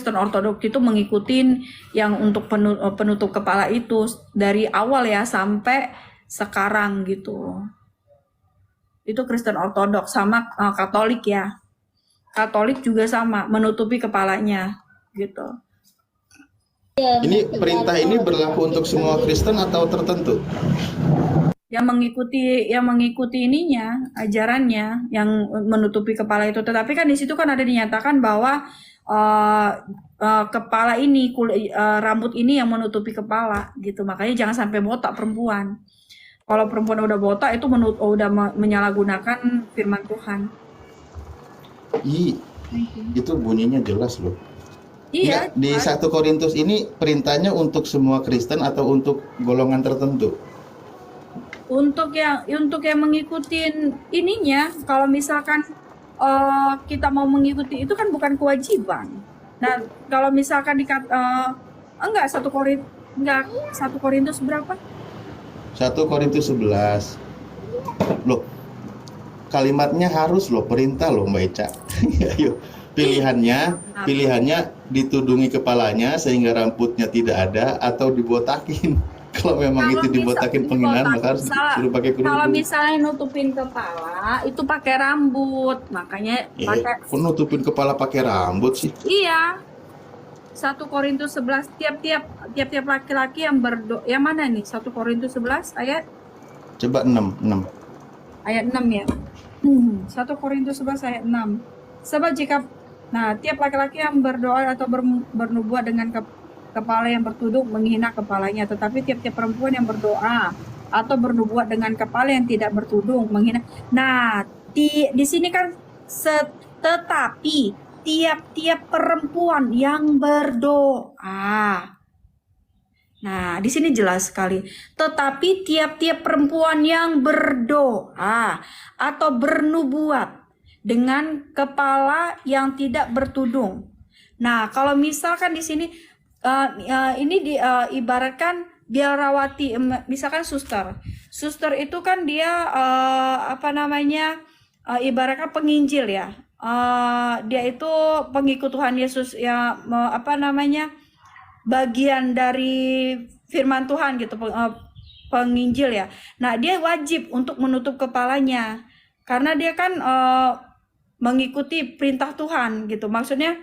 Kristen Ortodoks itu mengikuti yang untuk penutup kepala itu dari awal ya sampai sekarang gitu. Itu Kristen Ortodoks sama Katolik ya. Katolik juga sama, menutupi kepalanya gitu. Ini perintah ini berlaku untuk semua Kristen atau tertentu? Yang mengikuti ininya, ajarannya yang menutupi kepala itu. Tetapi kan di situ kan ada dinyatakan bahwa kepala ini, rambut ini yang menutupi kepala gitu. Makanya jangan sampai botak perempuan. Kalau perempuan udah botak itu udah menyalahgunakan firman Tuhan. Itu bunyinya jelas loh. Iya. Enggak, di 1 Korintus ini perintahnya untuk semua Kristen atau untuk golongan tertentu? Untuk yang mengikuti ininya, kalau misalkan kita mau mengikuti itu kan bukan kewajiban. Nah, kalau misalkan enggak 1 Korintus berapa? 1 Korintus 11. Loh, kalimatnya harus loh, perintah loh Mbak Eca. Ayo, pilihannya ditudungi kepalanya sehingga rambutnya tidak ada atau dibotakin. Kalau memang itu dibotakin penghinaan maka harus disuruh pakai kerudung. Kalau misalnya nutupin kepala itu pakai rambut, makanya pakai. Kok nutupin kepala pakai rambut sih? Iya. 1 Korintus 11 tiap-tiap laki-laki yang yang mana nih? 1 Korintus 11 ayat Coba 6. Ayat 6 ya. 1 Korintus 11 ayat 6. Sebab tiap laki-laki yang berdoa atau bernubuat dengan kepala yang bertudung menghina kepalanya, tetapi tiap-tiap perempuan yang berdoa atau bernubuat dengan kepala yang tidak bertudung menghina. Nah, di sini kan tetapi tiap-tiap perempuan yang berdoa. Nah, di sini jelas sekali. Tetapi tiap-tiap perempuan yang berdoa atau bernubuat dengan kepala yang tidak bertudung. Nah, kalau misalkan di sini ini ibaratkan biarawati, misalkan suster. Suster itu kan dia ibaratkan penginjil ya. Dia itu pengikut Tuhan Yesus ya, bagian dari firman Tuhan gitu, penginjil ya. Nah, dia wajib untuk menutup kepalanya karena dia kan mengikuti perintah Tuhan gitu. Maksudnya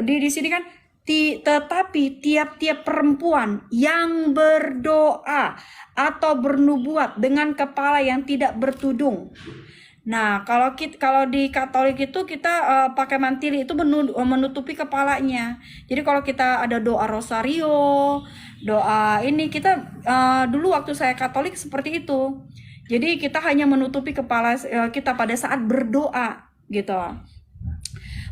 di sini kan tetapi tiap-tiap perempuan yang berdoa atau bernubuat dengan kepala yang tidak bertudung. Nah, kalau di Katolik itu kita pakai mantili itu menutupi kepalanya. Jadi kalau kita ada doa rosario, doa ini kita dulu waktu saya Katolik seperti itu. Jadi kita hanya menutupi kepala kita pada saat berdoa gitu.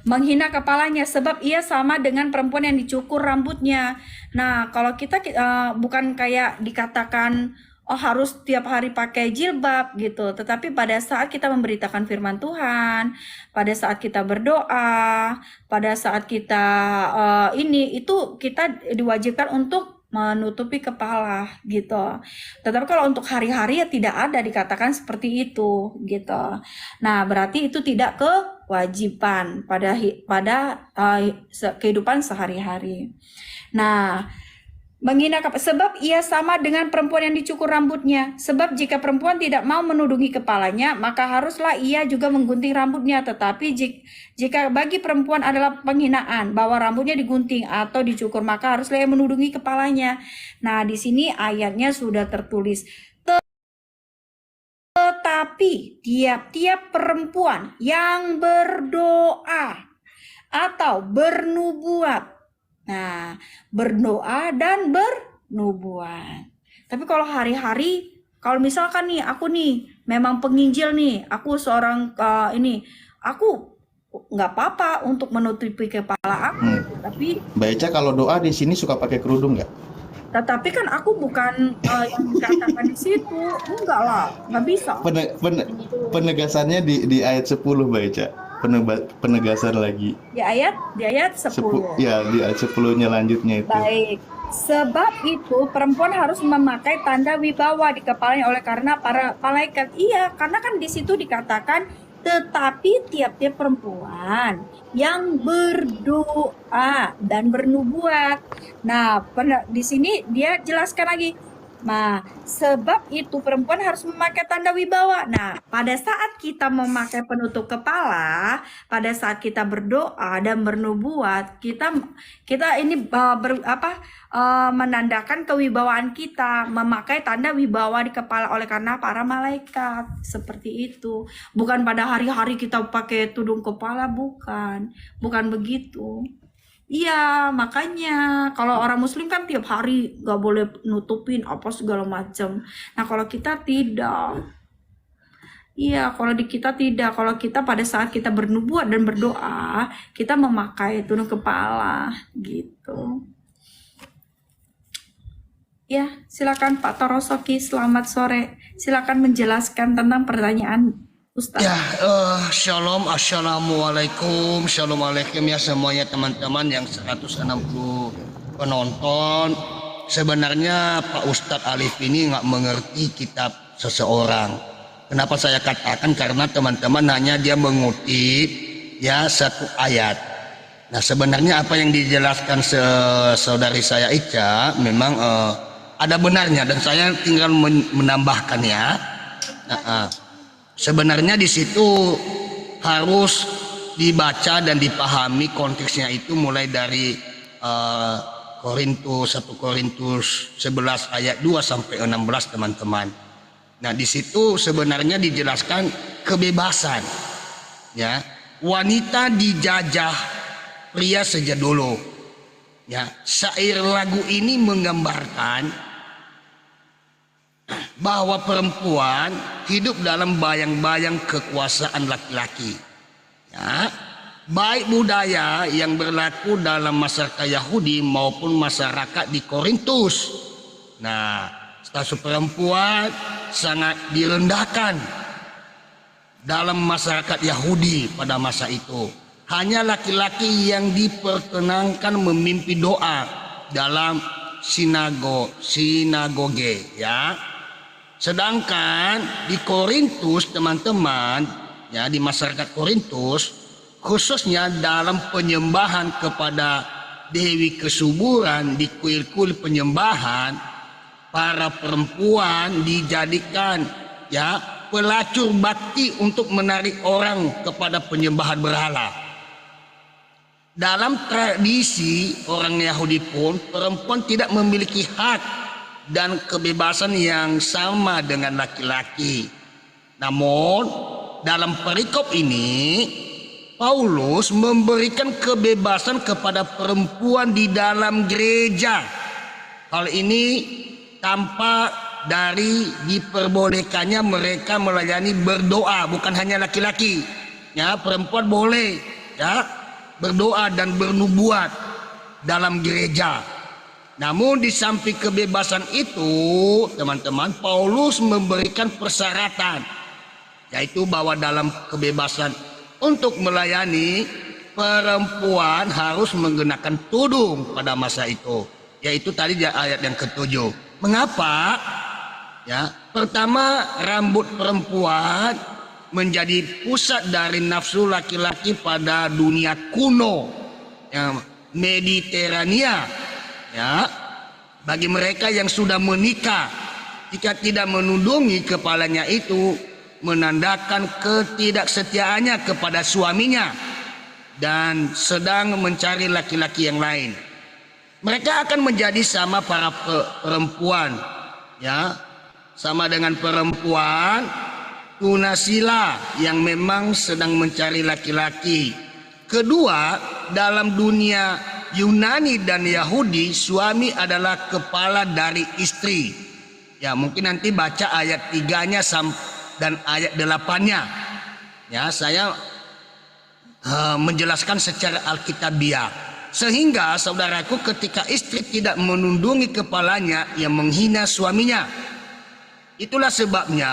Menghina kepalanya sebab ia sama dengan perempuan yang dicukur rambutnya. Nah, kalau kita bukan kayak dikatakan harus tiap hari pakai jilbab gitu, tetapi pada saat kita memberitakan firman Tuhan, pada saat kita berdoa, pada saat kita itu kita diwajibkan untuk menutupi kepala gitu. Tetapi kalau untuk hari-hari ya tidak ada dikatakan seperti itu gitu. Nah, berarti itu tidak kewajiban pada kehidupan sehari-hari. Nah, menghina sebab ia sama dengan perempuan yang dicukur rambutnya. Sebab jika perempuan tidak mau menudungi kepalanya, maka haruslah ia juga menggunting rambutnya. Tetapi jika bagi perempuan adalah penghinaan bahwa rambutnya digunting atau dicukur, maka haruslah ia menudungi kepalanya. Nah, di sini ayatnya sudah tertulis. Tetapi tiap-tiap perempuan yang berdoa atau bernubuat. Nah, berdoa dan bernubuat. Tapi kalau hari-hari, kalau misalkan nih, aku nih memang penginjil nih, aku seorang aku nggak apa-apa untuk menutupi kepala aku. Tapi Mbak Eca kalau doa di sini suka pakai kerudung nggak? Tetapi kan aku bukan yang dikatakan di situ, enggak lah, nggak bisa. Penegasannya di ayat 10 Mbak Eca. Penegasan lagi Di ayat 10. Ya, di ayat 10-nya lanjutnya itu. Baik. Sebab itu perempuan harus memakai tanda wibawa di kepalanya oleh karena para malaikat. Iya, karena kan di situ dikatakan Tetapi tiap-tiap perempuan yang berdoa dan bernubuat. Nah, di sini dia jelaskan lagi. Nah, sebab itu perempuan harus memakai tanda wibawa. Nah, pada saat kita memakai penutup kepala, pada saat kita berdoa dan bernubuat, kita ini menandakan kewibawaan kita, memakai tanda wibawa di kepala oleh karena para malaikat. Seperti itu. Bukan pada hari-hari kita pakai tudung kepala, bukan begitu. Iya, makanya kalau orang muslim kan tiap hari gak boleh nutupin apa segala macam. Nah, kalau kita tidak. Iya, kalau di kita tidak. Kalau kita pada saat kita bernubuat dan berdoa, kita memakai tudung kepala gitu. Ya, silakan Pak Torosoki, selamat sore. Silakan menjelaskan tentang pertanyaan Ustaz. Ya, shalom, assalamualaikum, shalom alaikum ya semuanya teman-teman yang 160 penonton. Sebenarnya Pak Ustadz Alif ini nggak mengerti kitab seseorang. Kenapa saya katakan? Karena teman-teman hanya dia mengutip ya satu ayat. Nah, sebenarnya apa yang dijelaskan saudari saya Ica memang ada benarnya dan saya tinggal menambahkan ya. Sebenarnya di situ harus dibaca dan dipahami konteksnya itu mulai dari 1 Korintus 11 ayat 2 sampai 16 teman-teman. Nah, di situ sebenarnya dijelaskan kebebasan. Ya, wanita dijajah pria sejak dulu. Ya, syair lagu ini menggambarkan bahwa perempuan hidup dalam bayang-bayang kekuasaan laki-laki. Ya, baik budaya yang berlaku dalam masyarakat Yahudi maupun masyarakat di Korintus. Nah, status perempuan sangat direndahkan dalam masyarakat Yahudi pada masa itu. Hanya laki-laki yang diperkenankan memimpin doa dalam sinagoge, ya. Sedangkan di Korintus teman-teman, ya di masyarakat Korintus, khususnya dalam penyembahan kepada Dewi Kesuburan di kuil-kuil penyembahan, para perempuan dijadikan ya pelacur bakti untuk menarik orang kepada penyembahan berhala. Dalam tradisi orang Yahudi pun perempuan tidak memiliki hak dan kebebasan yang sama dengan laki-laki. Namun dalam perikop ini Paulus memberikan kebebasan kepada perempuan di dalam gereja. Hal ini tampak dari diperbolehkannya mereka melayani berdoa, bukan hanya laki-laki. Ya, perempuan boleh ya berdoa dan bernubuat dalam gereja. Namun di samping kebebasan itu, teman-teman, Paulus memberikan persyaratan, yaitu bahwa dalam kebebasan untuk melayani, perempuan harus menggunakan tudung pada masa itu, yaitu tadi ayat yang ke-7. Mengapa? Ya, pertama, rambut perempuan menjadi pusat dari nafsu laki-laki pada dunia kuno, yang Mediterania. Ya, bagi mereka yang sudah menikah, jika tidak menundungi kepalanya itu menandakan ketidaksetiaannya kepada suaminya dan sedang mencari laki-laki yang lain. Mereka akan menjadi sama para perempuan, ya, sama dengan perempuan tunasila yang memang sedang mencari laki-laki. Kedua, dalam dunia Yunani dan Yahudi, suami adalah kepala dari istri. Ya, mungkin nanti baca ayat 3-nya dan ayat 8-nya. Ya, saya menjelaskan secara alkitabiah. Sehingga saudaraku, ketika istri tidak menundungi kepalanya, ia menghina suaminya. Itulah sebabnya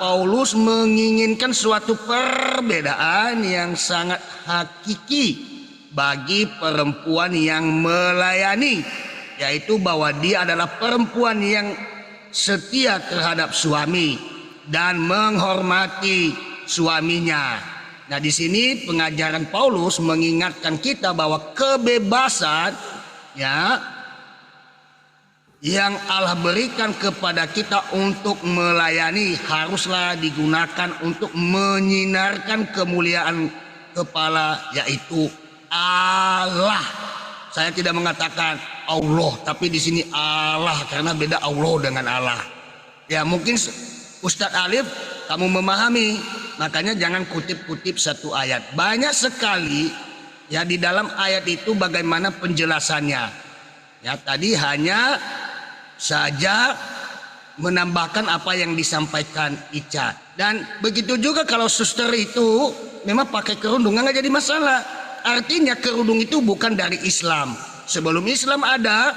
Paulus menginginkan suatu perbedaan yang sangat hakiki bagi perempuan yang melayani, yaitu bahwa dia adalah perempuan yang setia terhadap suami dan menghormati suaminya. Nah, di sini pengajaran Paulus mengingatkan kita bahwa kebebasan ya yang Allah berikan kepada kita untuk melayani haruslah digunakan untuk menyinarkan kemuliaan kepala, yaitu Allah. Saya tidak mengatakan Allah, tapi di sini Allah karena beda Allah dengan Allah. Ya, mungkin Ustadz Alif kamu memahami, makanya jangan kutip-kutip satu ayat. Banyak sekali ya di dalam ayat itu bagaimana penjelasannya. Ya, tadi hanya saja menambahkan apa yang disampaikan Ica. Dan begitu juga kalau suster itu memang pakai kerudung nggak jadi masalah. Artinya kerudung itu bukan dari Islam. Sebelum Islam ada,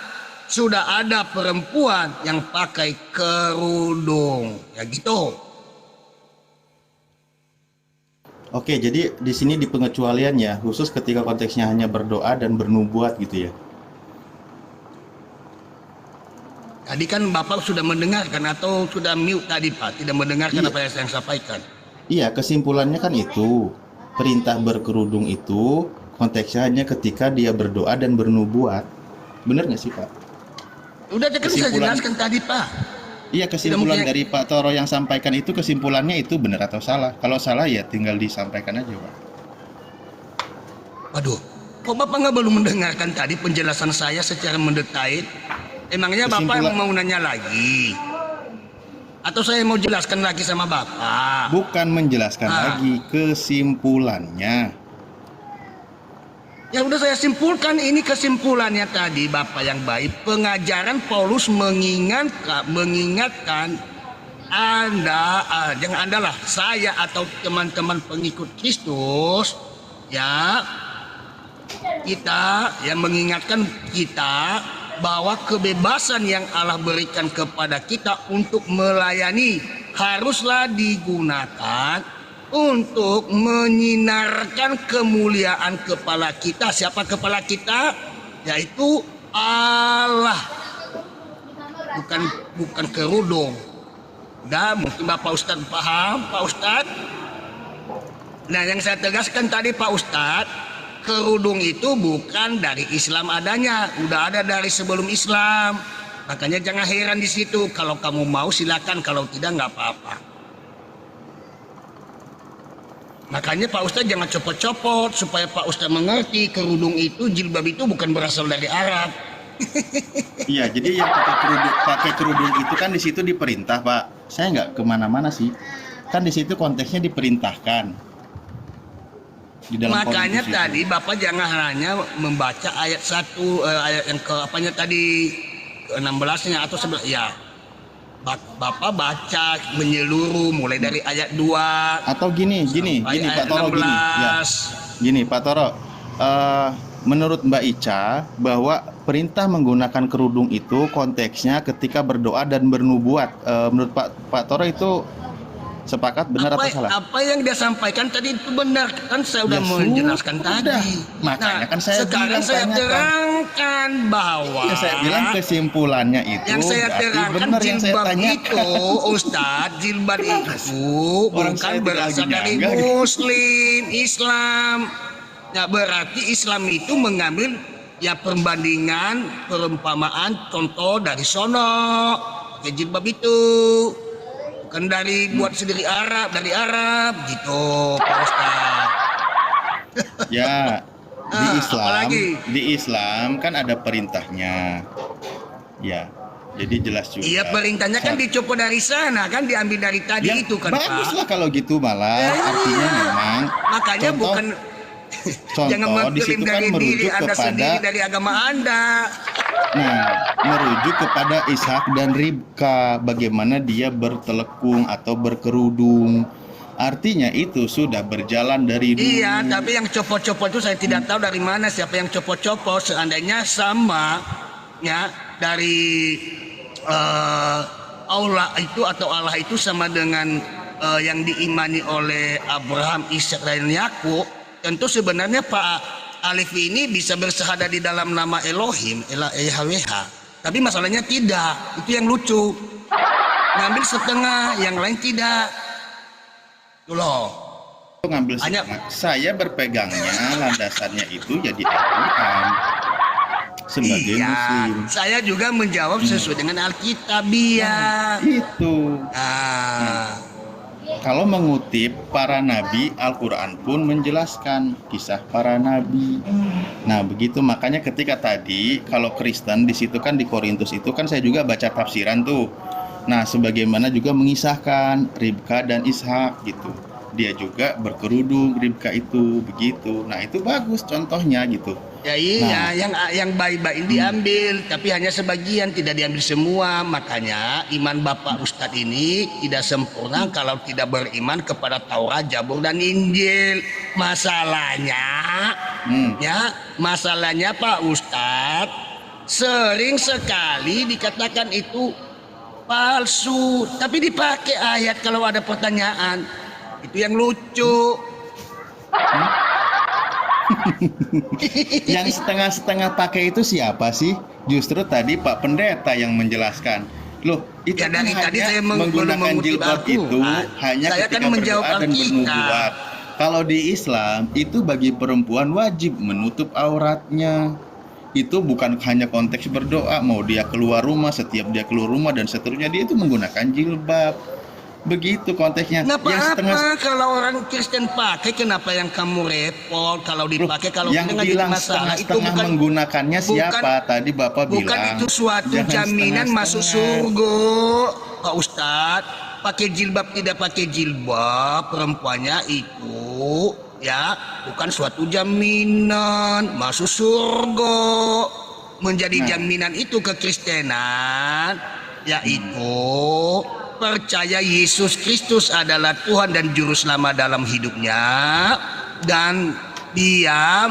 sudah ada perempuan yang pakai kerudung. Ya gitu. Oke, jadi di sini di pengecualiannya khusus ketika konteksnya hanya berdoa dan bernubuat gitu ya. Tadi kan Bapak sudah mendengarkan atau sudah mute tadi Pak, tidak mendengarkan apa yang saya sampaikan. Iya, kesimpulannya kan itu perintah berkerudung itu konteksnya hanya ketika dia berdoa dan bernubuat. Benar nggak sih Pak? Udah kan saya jelaskan tadi Pak. Iya, kesimpulan dari Pak Toro yang sampaikan itu kesimpulannya itu benar atau salah? Kalau salah ya tinggal disampaikan aja Pak. Waduh, kok Bapak nggak belum mendengarkan tadi penjelasan saya secara mendetail? Emangnya Bapak mau nanya lagi? Atau saya mau jelaskan lagi sama Bapak? Bukan menjelaskan lagi, kesimpulannya. Ya udah saya simpulkan, ini kesimpulannya tadi Bapak yang baik. Pengajaran Paulus mengingatkan Anda, jangan Anda lah, saya atau teman-teman pengikut Kristus, ya kita yang mengingatkan kita bahwa kebebasan yang Allah berikan kepada kita untuk melayani haruslah digunakan untuk menyinarkan kemuliaan kepala kita. Siapa kepala kita? Yaitu Allah. Bukan kerudung. Nah, mungkin Bapak Ustadz paham, Pak Ustadz. Nah, yang saya tegaskan tadi Pak Ustadz, kerudung itu bukan dari Islam adanya, udah ada dari sebelum Islam. Makanya jangan heran di situ. Kalau kamu mau silakan, kalau tidak nggak apa-apa. Makanya Pak Ustadz jangan copot-copot supaya Pak Ustadz mengerti kerudung itu, jilbab itu bukan berasal dari Arab. Iya, jadi yang pakai kerudung itu kan di situ diperintah Pak. Saya nggak kemana-mana sih. Kan di situ konteksnya diperintahkan. Di dalam makanya tadi Bapak jangan hanya membaca ayat 1 ayat yang ke apanya tadi ke-16-nya atau 11 ya. Bapak baca menyeluruh mulai dari ayat 2 atau gini Pak Toro 16. Gini ya. Gini Pak Toro, menurut Mbak Ica bahwa perintah menggunakan kerudung itu konteksnya ketika berdoa dan bernubuat. Menurut Pak Toro itu sepakat benar atau salah? Apa yang dia sampaikan tadi itu benar kan, saya sudah menjelaskan tadi. Makanya kan saya sekarang saya terangkan bahwa saya bilang kesimpulannya itu yang saya terangkan jilbab itu Ustadz, jilbab itu bukan berasal dari Muslim, Islam. Nah, berarti Islam itu mengambil ya perbandingan, perumpamaan, contoh dari sono pakai jilbab itu. Kan dari buat sendiri dari Arab gitu Pak Ustaz. Ya, di Islam kan ada perintahnya. Ya, jadi jelas juga. Iya, perintahnya kan dicopot dari sana, kan diambil dari tadi ya, itu kan Pak. Baguslah kalau gitu malah. Artinya memang. Makanya bukan jangan mengklaim dari diri Anda sendiri, dari agama Anda. Nah, merujuk kepada Ishak dan Ribka, bagaimana dia bertelekung atau berkerudung. Artinya itu sudah berjalan dari dulu. Iya, tapi yang copot-copot itu saya tidak tahu dari mana siapa yang copot-copot. Seandainya sama, ya dari Allah itu atau Allah itu sama dengan yang diimani oleh Abraham, Ishak dan Yakub. Tentu sebenarnya Pak Alif ini bisa bersahadat di dalam nama Elohim, Yahweh. Tapi masalahnya tidak. Itu yang lucu. Ngambil setengah, yang lain tidak. Tuh loh. ngambil Hanya- semangat. Saya berpegangnya landasannya itu jadi Al-Quran sebagai Iya, muslim. saya juga menjawab sesuai dengan Alkitab ya. Itu. Ah, Kalau mengutip para nabi, Al-Quran pun menjelaskan kisah para nabi. Nah, begitu makanya ketika tadi kalau Kristen di situ kan di Korintus itu kan saya juga baca tafsiran tuh. Nah, sebagaimana juga mengisahkan Ribka dan Ishak gitu. Dia juga berkerudung Ribka itu begitu. Nah, itu bagus contohnya gitu. ya iya, yang baik-baik diambil, tapi hanya sebagian, tidak diambil semua. Makanya iman Bapak Ustadz ini tidak sempurna kalau tidak beriman kepada Taurat, Zabur dan Injil. Masalahnya, masalahnya Pak Ustadz sering sekali dikatakan itu palsu, tapi dipakai ayat kalau ada pertanyaan. Itu yang lucu. Yang setengah-setengah pakai itu siapa sih? Justru tadi Pak Pendeta yang menjelaskan. Loh, itu Ya, kan dari tadi hanya saya menggunakan mengutip jilbab Al-Quran. itu hanya Saya ketika kan menjawab berdoa dan Alkitab. bernubuat. Kalau di Islam itu bagi perempuan wajib menutup auratnya. Itu bukan hanya konteks berdoa, mau dia keluar rumah, setiap dia keluar rumah dan seterusnya dia itu menggunakan jilbab. Begitu konteksnya. Kenapa Yang setengah kalau orang Kristen pakai, kenapa yang kamu repot kalau dipakai? Kalau yang kita nggak jadi bilang masalah, itu setengah-setengah bukan menggunakannya siapa? Tadi Bapak bukan bilang. itu suatu jangan jaminan masuk setengah-setengah. surga, Pak Ustadz. Pakai jilbab tidak pakai jilbab, perempuannya itu ya bukan suatu jaminan masuk surga. Menjadi jaminan itu kekristenan, yaitu percaya Yesus Kristus adalah Tuhan dan Juru Selamat dalam hidupnya, dan dia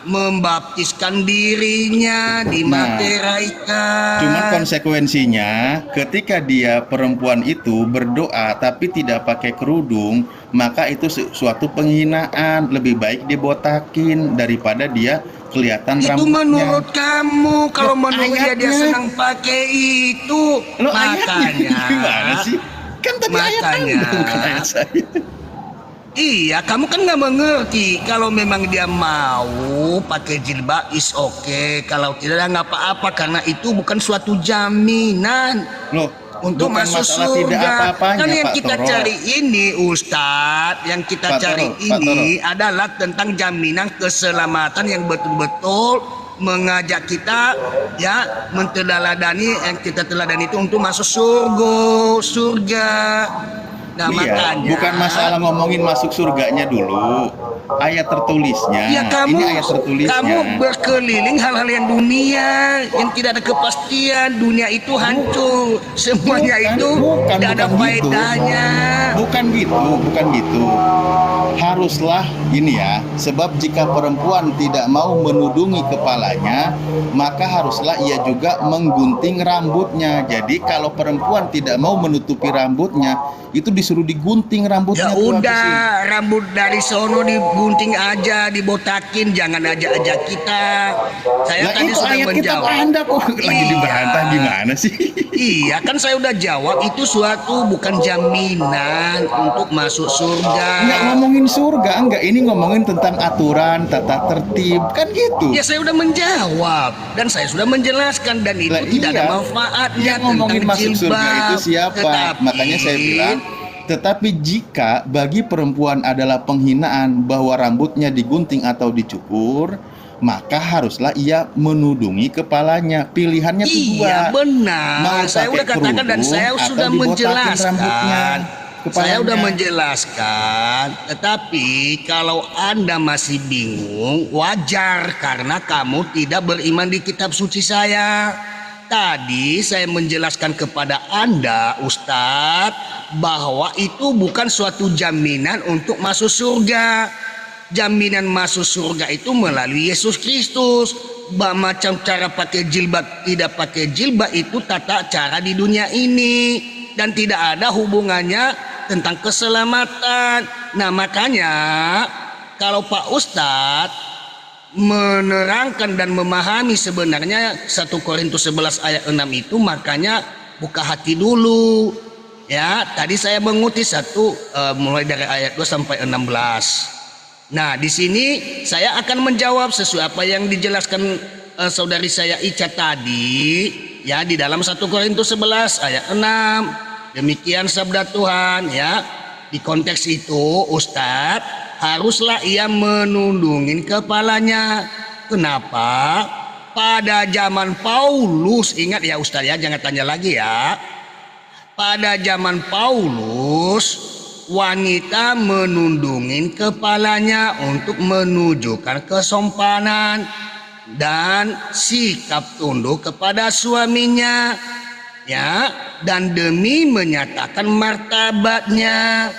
membaptiskan dirinya, dimateraikan. Cuman konsekuensinya ketika dia perempuan itu berdoa tapi tidak pakai kerudung, maka itu suatu penghinaan. Lebih baik dibotakin daripada dia kelihatan Itu rambutnya. menurut kamu, kalau Loh, menurut dia ayatnya. senang pakai itu. Loh, ayatnya Makanya gimana sih? Kan tadi ayat Anda, bukan ayat saya. iya, kamu kan nggak mengerti. Kalau memang dia mau pakai jilbab is oke. Kalau tidak nggak apa-apa, karena itu bukan suatu jaminan Loh, untuk bukan masuk masalah tidak surga. apa-apanya, Kan yang Pak kita Toro. cari ini, Ustadz, yang kita Pak cari Toro, Pak ini adalah tentang jaminan keselamatan yang betul-betul mengajak kita ya menteladani yang kita teladani itu untuk masuk surga. Nah, Iya, makanya bukan masalah ngomongin masuk surganya dulu. Ayat tertulisnya. ya Ini ayat tertulisnya. kamu berkeliling hal-hal yang dunia yang tidak ada kepastian. Dunia itu hancur, semuanya itu tidak ada faedahnya. Bukan gitu. Haruslah ini ya, sebab jika perempuan tidak mau menudungi kepalanya, maka haruslah ia juga menggunting rambutnya. Jadi kalau perempuan tidak mau menutupi rambutnya, itu disuruh digunting rambutnya. Ya tuh, udah, habisin. rambut dari sono digunting aja, dibotakin, jangan ajak-ajak kita. Saya Lah tadi itu sudah ayat kitab menjawab. Anda kok lagi Iya. dibantah gimana sih? Iya, kan saya udah jawab, itu suatu bukan jaminan untuk masuk surga. Nggak ngomongin surga, enggak. Ini ngomongin tentang aturan, tata tertib, kan gitu. Ya saya udah menjawab dan saya sudah menjelaskan, dan itu Lah, tidak ada iya. manfaatnya Yang ngomongin tentang masuk surga jilbab. itu siapa? Tetapi, Makanya saya bilang, tetapi jika bagi perempuan adalah penghinaan bahwa rambutnya digunting atau dicukur, maka haruslah ia menudungi kepalanya. Pilihannya tuh dua. iya benar. Mau Saya pakai udah katakan dan kerudung saya atau sudah dibotakin rambutnya, menjelaskan. Saya udah kepalanya. menjelaskan, tetapi kalau Anda masih bingung, wajar karena kamu tidak beriman di kitab suci saya. Tadi saya menjelaskan kepada Anda, Ustadz, bahwa itu bukan suatu jaminan untuk masuk surga. Jaminan masuk surga itu melalui Yesus Kristus. Macam cara pakai jilbab, tidak pakai jilbab itu tata cara di dunia ini, dan tidak ada hubungannya tentang keselamatan. Nah, makanya kalau Pak Ustadz menerangkan dan memahami sebenarnya 1 Korintus 11 ayat 6 itu, makanya buka hati dulu Ya, tadi saya mengutip satu mulai dari ayat 2 sampai 16. Nah, di sini saya akan menjawab sesuai apa yang dijelaskan saudari saya Ica tadi, ya, di dalam 1 Korintus 11 ayat 6. Demikian sabda Tuhan, ya. Di konteks itu, Ustadz, haruslah ia menundungin kepalanya. Kenapa? Pada zaman Paulus, ingat ya Ustadz ya, jangan tanya lagi ya. Pada zaman Paulus, wanita menundungin kepalanya untuk menunjukkan kesompanan dan sikap tunduk kepada suaminya, ya, dan demi menyatakan martabatnya.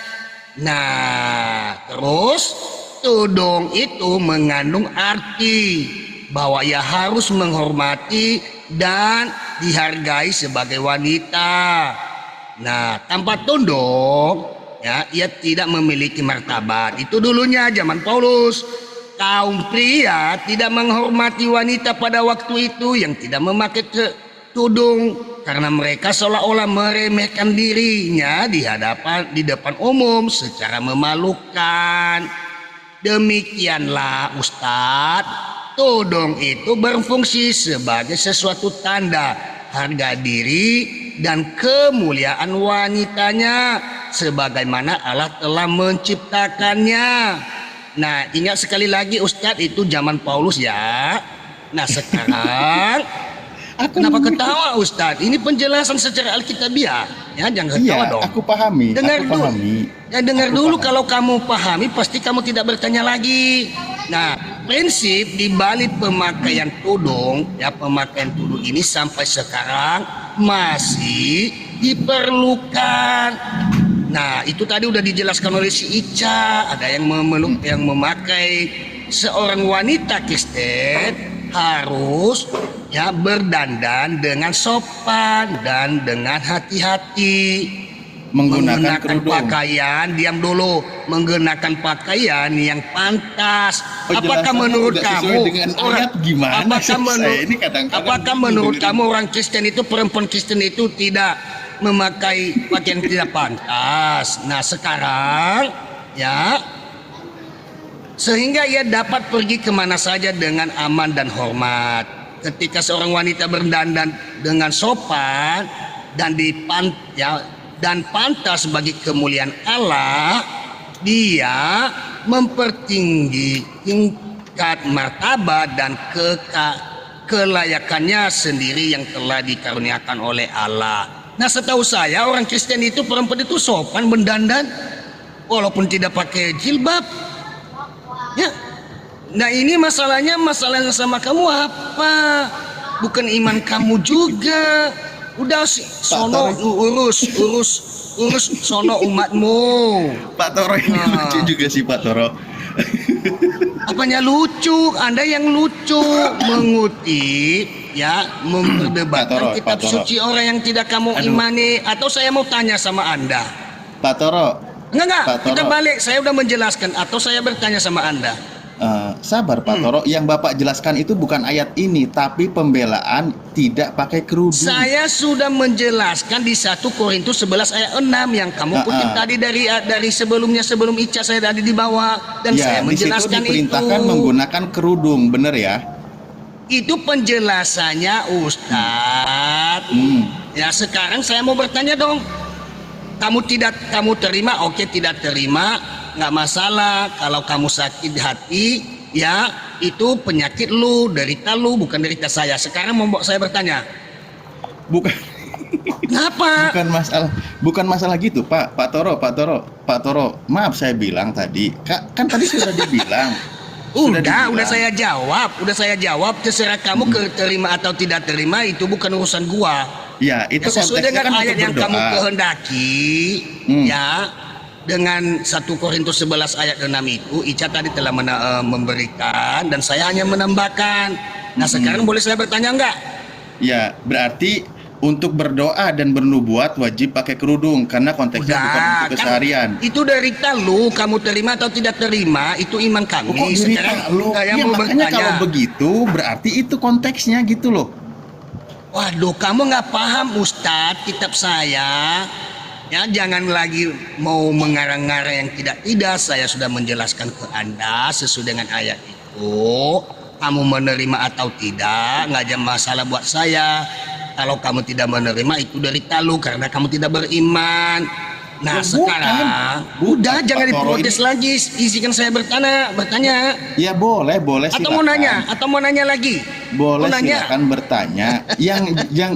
Nah, terus tudung itu mengandung arti bahwa ia harus menghormati dan dihargai sebagai wanita. Nah, tanpa tunduk, ya, ia tidak memiliki martabat. Itu dulunya zaman Paulus. Kaum pria tidak menghormati wanita pada waktu itu yang tidak memakai tudung karena mereka seolah-olah meremehkan dirinya di depan umum secara memalukan. Demikianlah Ustadz, tudung itu berfungsi sebagai sesuatu tanda harga diri dan kemuliaan wanitanya sebagaimana Allah telah menciptakannya. Nah, ingat sekali lagi Ustadz, itu zaman Paulus ya. Nah, sekarang kenapa ketawa Ustadz? Ini penjelasan secara Alkitabiah, ya, jangan ketawa dong. Aku pahami. Dengar aku dulu. pahami. Ya, dengar Aku dulu. paham. Kalau kamu pahami, pasti kamu tidak bertanya lagi. Nah, prinsip di balik pemakaian tudung, ya, pemakaian tudung ini sampai sekarang masih diperlukan. Nah, itu tadi udah dijelaskan oleh si Ica. Ada yang memeluk, yang memakai seorang wanita Kristen harus, ya, berdandan dengan sopan dan dengan hati-hati. Menggunakan pakaian, diam dulu, menggunakan pakaian yang pantas. Apakah menurut kamu apakah menurut kamu orang Kristen itu, perempuan Kristen itu tidak memakai pakaian tidak pantas? Nah, sekarang, ya, sehingga ia dapat pergi kemana saja dengan aman dan hormat. Ketika seorang wanita berdandan dengan sopan dan dan pantas bagi kemuliaan Allah, dia mempertinggi tingkat martabat dan kelayakannya sendiri yang telah dikaruniakan oleh Allah. Nah, setahu saya orang Kristen itu, perempuan itu sopan berdandan walaupun tidak pakai jilbab, ya. Nah, ini masalahnya sama kamu apa? Bukan iman kamu juga. Udah sih, sono urus sono umatmu. Pak Toro ini lucu juga sih Pak Toro. Apanya lucu? Anda yang lucu mengutip, ya, memperdebatkan kitab suci orang yang tidak kamu imani. Atau saya mau tanya sama Anda, Pak Toro. Enggak, kita balik. Saya udah menjelaskan. Atau saya bertanya sama Anda. Sabar Pak Toro, yang Bapak jelaskan itu bukan ayat ini, tapi pembelaan tidak pakai kerudung. Saya sudah menjelaskan di 1 Korintus 11 ayat 6 yang kamu kutip tadi dari sebelumnya, sebelum Ica saya tadi di bawah, dan ya, saya menjelaskan di situ diperintahkan menggunakan kerudung, bener ya? Itu penjelasannya Ustadz. Ya, sekarang saya mau bertanya dong. Kamu terima? Oke, tidak terima, nggak masalah. Kalau kamu sakit hati, ya, itu penyakit lu, derita lu, bukan derita saya. Sekarang mau saya bertanya. Bukan. Kenapa? Bukan masalah gitu, Pak Toro. Maaf saya bilang tadi. Kan tadi sudah dibilang. Udah saya jawab. Terserah kamu terima atau tidak terima, itu bukan urusan gua. Ya, itu sesuai dengan kan ayat yang kamu kehendaki, ya. Dengan 1 Korintus 11 ayat 6 itu, Ica tadi telah memberikan dan saya hanya menambahkan. Nah, sekarang boleh saya bertanya enggak? Ya, berarti untuk berdoa dan bernubuat wajib pakai kerudung karena konteksnya bukan untuk keseharian. Itu derita lu, kamu terima atau tidak terima, itu iman kami. Sekarang saya mau bertanya. Kalau begitu berarti itu konteksnya gitu loh. Waduh, kamu nggak paham Ustadz, kitab saya. Ya, jangan lagi mau mengarang-ngarang yang tidak-tidak. Saya sudah menjelaskan ke Anda sesuai dengan ayat itu. Kamu menerima atau tidak, nggak ada masalah buat saya. Kalau kamu tidak menerima, itu derita lu karena kamu tidak beriman. Nah, Ya, sekarang udah Bukan, jangan Pak Toro, diprotes lagi. Izinkan saya bertanya. Ya boleh Atau mau silakan. nanya lagi. Boleh Mau nanya. silakan bertanya.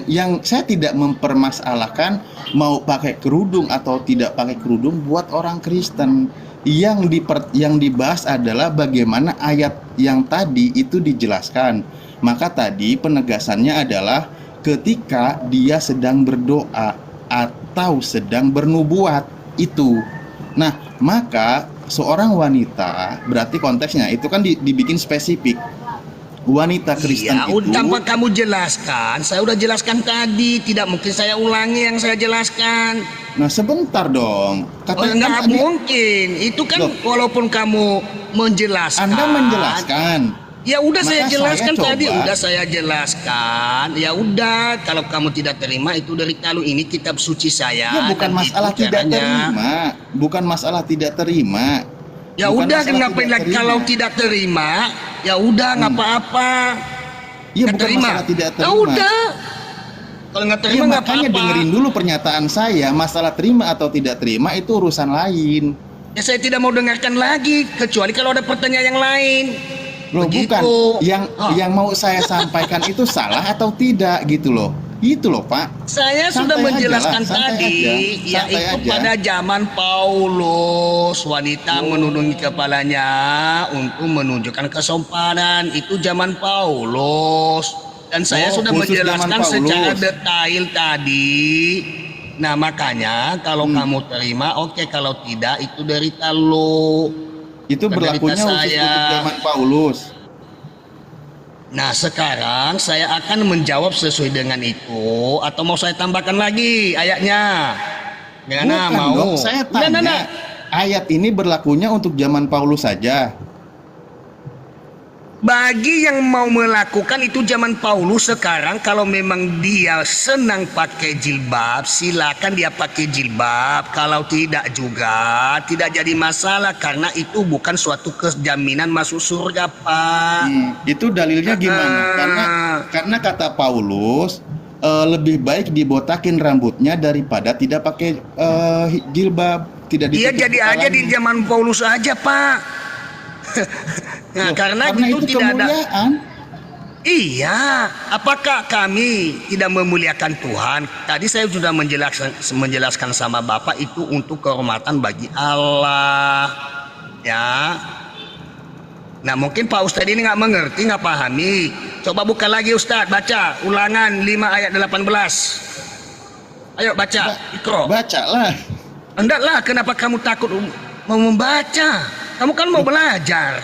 Yang saya tidak mempermasalahkan mau pakai kerudung atau tidak pakai kerudung buat orang Kristen. Yang dibahas adalah bagaimana ayat yang tadi itu dijelaskan. Maka tadi penegasannya adalah ketika dia sedang berdoa atau sedang bernubuat itu. Nah, maka seorang wanita, berarti konteksnya itu kan dibikin spesifik. Wanita Kristen Iya, itu tanpa kamu jelaskan, saya udah jelaskan tadi. Tidak mungkin saya ulangi yang saya jelaskan. Nah, sebentar dong. Nggak tadi mungkin. Itu kan Loh. walaupun kamu menjelaskan. Anda menjelaskan. Ya udah Maka saya jelaskan saya tadi. coba. Udah saya jelaskan. Ya udah, kalau kamu tidak terima itu dari lalu ini kitab suci saya. Ya bukan dan masalah itu tidak caranya. terima. Bukan masalah tidak terima. Ya Bukan udah, masalah ngapain tidak lagi terima. kalau tidak terima? Ya udah, nggak apa-apa. Ya Nggak bukan masalah tidak Ya terima. udah. Kalau nggak Ya, terima nggak makanya apa-apa. dengerin dulu pernyataan saya. Masalah terima atau tidak terima itu urusan lain. Ya saya tidak mau dengarkan lagi kecuali kalau ada pertanyaan yang lain. Loh, Begitu. bukan. Yang mau saya sampaikan itu salah atau tidak gitu loh. Itu loh, Pak. Saya sudah Santai aja menjelaskan lah, santai tadi, aja, santai yaitu aja. pada zaman Paulus wanita menundungi kepalanya untuk menunjukkan kesompanan. Itu zaman Paulus. Dan saya Oh, sudah khusus zaman menjelaskan Paulus. secara detail tadi. Nah, makanya kalau kamu terima, oke. Kalau tidak, itu derita lo. Itu Bukan berlakunya derita khusus saya. untuk zaman Paulus. Nah, sekarang saya akan menjawab sesuai dengan itu, atau mau saya tambahkan lagi ayatnya? Gimana, Bukan mau? dong, saya tanya. Nah. Ayat ini berlakunya untuk zaman Paulus saja. Bagi yang mau melakukan itu zaman Paulus, sekarang kalau memang dia senang pakai jilbab, silakan dia pakai jilbab. Kalau tidak juga tidak jadi masalah, karena itu bukan suatu kejaminan masuk surga, Pak. Itu dalilnya gimana? Karena kata Paulus lebih baik dibotakin rambutnya daripada tidak pakai jilbab, tidak Iya, ditutup jadi aja di kepalanya. zaman Paulus aja, Pak. Nah, Loh, karena itu tidak ada. kemuliaan. Iya, apakah kami tidak memuliakan Tuhan? Tadi saya sudah menjelaskan sama Bapak itu untuk kehormatan bagi Allah. Ya. Nah, mungkin Pak Ustadz ini nggak mengerti, nggak pahami. Coba buka lagi Ustadz, baca Ulangan 5 ayat 18. Ayo baca, Ikro. Bacalah. Enggaklah, kenapa kamu takut mau membaca? Kamu kan mau belajar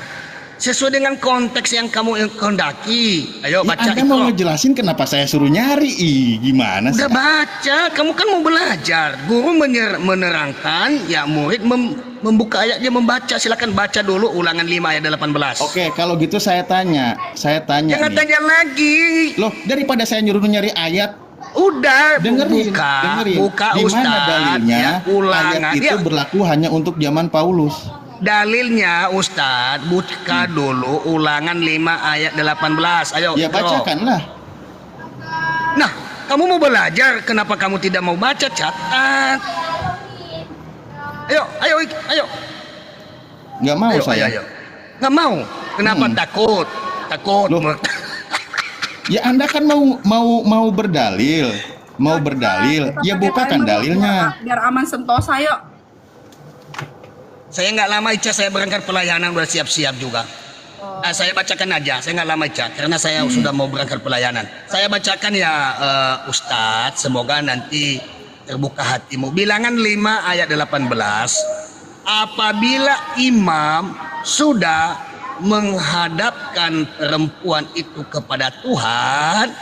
sesuai dengan konteks yang kamu kehendaki. Ayo Ya, baca, Anda mau Ikro. ngejelasin kenapa saya suruh nyari? Gimana sih? Udah baca, kamu kan mau belajar. Guru menerangkan, ya murid membuka ayat, dia membaca. Silakan baca dulu Ulangan 5 ayat 18. Oke, kalau gitu saya tanya Jangan nih. tanya lagi. Loh, daripada saya nyuruh nyari ayat, Udah, dengerin. buka Di mana Ustadz. dalilnya Ya, Ulangan. ayat itu Ya, berlaku hanya untuk zaman Paulus? dalilnya Ustadz, buka dulu Ulangan 5 ayat 18. Ayo, Ya Ikro. bacakanlah. Nah, kamu mau belajar, kenapa kamu tidak mau baca? Catat. Ayo. Nggak mau Ayo, saya. ayo. Nggak mau. Kenapa takut? Takut. Loh. Ya Anda kan mau berdalil, ya bukakan dalilnya. Biar aman sentosa yuk. Saya nggak lama Ica, saya berangkat pelayanan, udah siap-siap juga. Saya bacakan aja, saya nggak lama Ica, karena saya sudah mau berangkat pelayanan. Saya bacakan ya Ustadz, semoga nanti terbuka hatimu. Bilangan 5 ayat 18. Apabila imam sudah menghadapkan perempuan itu kepada Tuhan,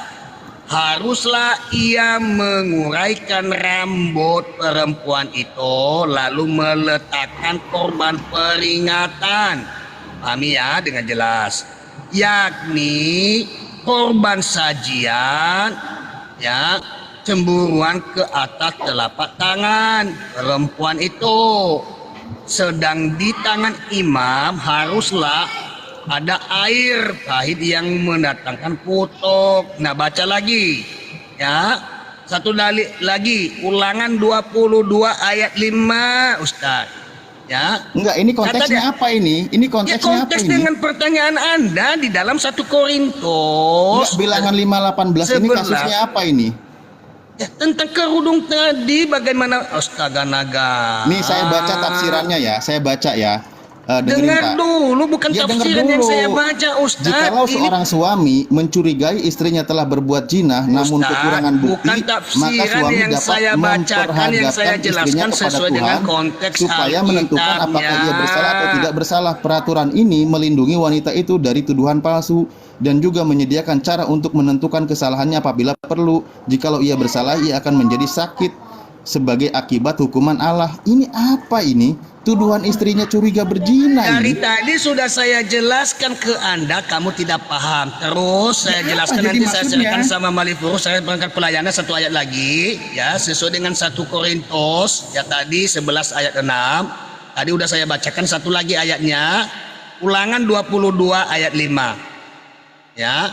haruslah ia menguraikan rambut perempuan itu lalu meletakkan korban peringatan. Pahami ya dengan jelas, yakni korban sajian, ya, cemburuan ke atas telapak tangan perempuan itu. Sedang di tangan imam haruslah ada air pahit yang mendatangkan kutuk. Nah, baca lagi ya. Satu dalil lagi, Ulangan 22 ayat 5, Ustaz. Ya. Enggak, ini konteksnya apa ini? Ini Ya, konteksnya apa konteks ini? dengan pertanyaan Anda di dalam 1 Korintus. Enggak, bilangan 5:18 ini 11. kasusnya apa ini? Ya, tentang kerudung tadi bagaimana? Astaga naga. Nih saya baca tafsirannya ya, saya baca ya. Dengerin Dengar Pak. dulu, bukan Ya, dengar tafsiran yang dulu. saya baca, Ustaz. Jikalau Ini seorang suami mencurigai istrinya telah berbuat zina, namun Ustaz, kekurangan bukti, bukan maka tafsiran suami yang dapat saya bacakan, yang saya memperhadapkan jelaskan istrinya kepada sesuai dengan Tuhan konteks supaya menentukan apakah Alkitabnya. ia bersalah atau tidak bersalah. Peraturan ini melindungi wanita itu dari tuduhan palsu dan juga menyediakan cara untuk menentukan kesalahannya apabila perlu. Jikalau ia bersalah, ia akan menjadi sakit sebagai akibat hukuman Allah. Ini apa ini? Tuduhan istrinya curiga berzina Dari ini. tadi sudah saya jelaskan ke Anda, kamu tidak paham. Terus saya Ya, jelaskan apa jadi nanti saya maksudnya? serahkan sama Malifurus. Saya berangkat pelayanan 1 ayat lagi, ya sesuai dengan 1 Korintus. Ya tadi 11 ayat 6. Tadi udah saya bacakan satu lagi ayatnya. Ulangan 22 ayat 5. Ya.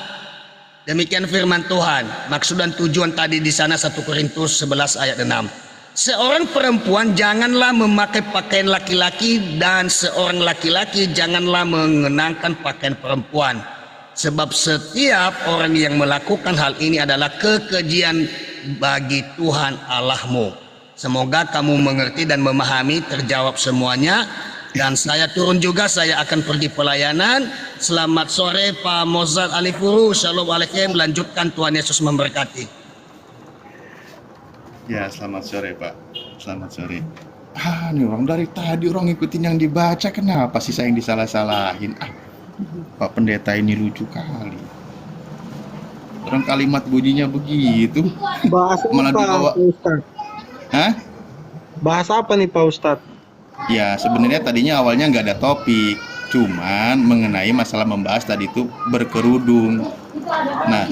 Demikian firman Tuhan. Maksud dan tujuan tadi di sana 1 Korintus 11 ayat 6. Seorang perempuan janganlah memakai pakaian laki-laki dan seorang laki-laki janganlah mengenakan pakaian perempuan. Sebab setiap orang yang melakukan hal ini adalah kekejian bagi Tuhan Allahmu. Semoga kamu mengerti dan memahami, terjawab semuanya. Dan saya turun juga, saya akan pergi pelayanan. Selamat sore Pak Mozart Alifuru. Shalom alaikum. Lanjutkan, Tuhan Yesus memberkati. Ya, selamat sore Pak. Selamat sore. Ini orang dari tadi orang ngikutin yang dibaca, kenapa sih saya yang disalah-salahin? Pak Pendeta ini lucu kali. Orang kalimat bunyinya begitu. Bahas Malah apa dibawa. Pak Ustadz? Hah? Bahas apa nih Pak Ustadz? Ya, sebenarnya tadinya awalnya nggak ada topik, cuman mengenai masalah membahas tadi itu berkerudung. Nah,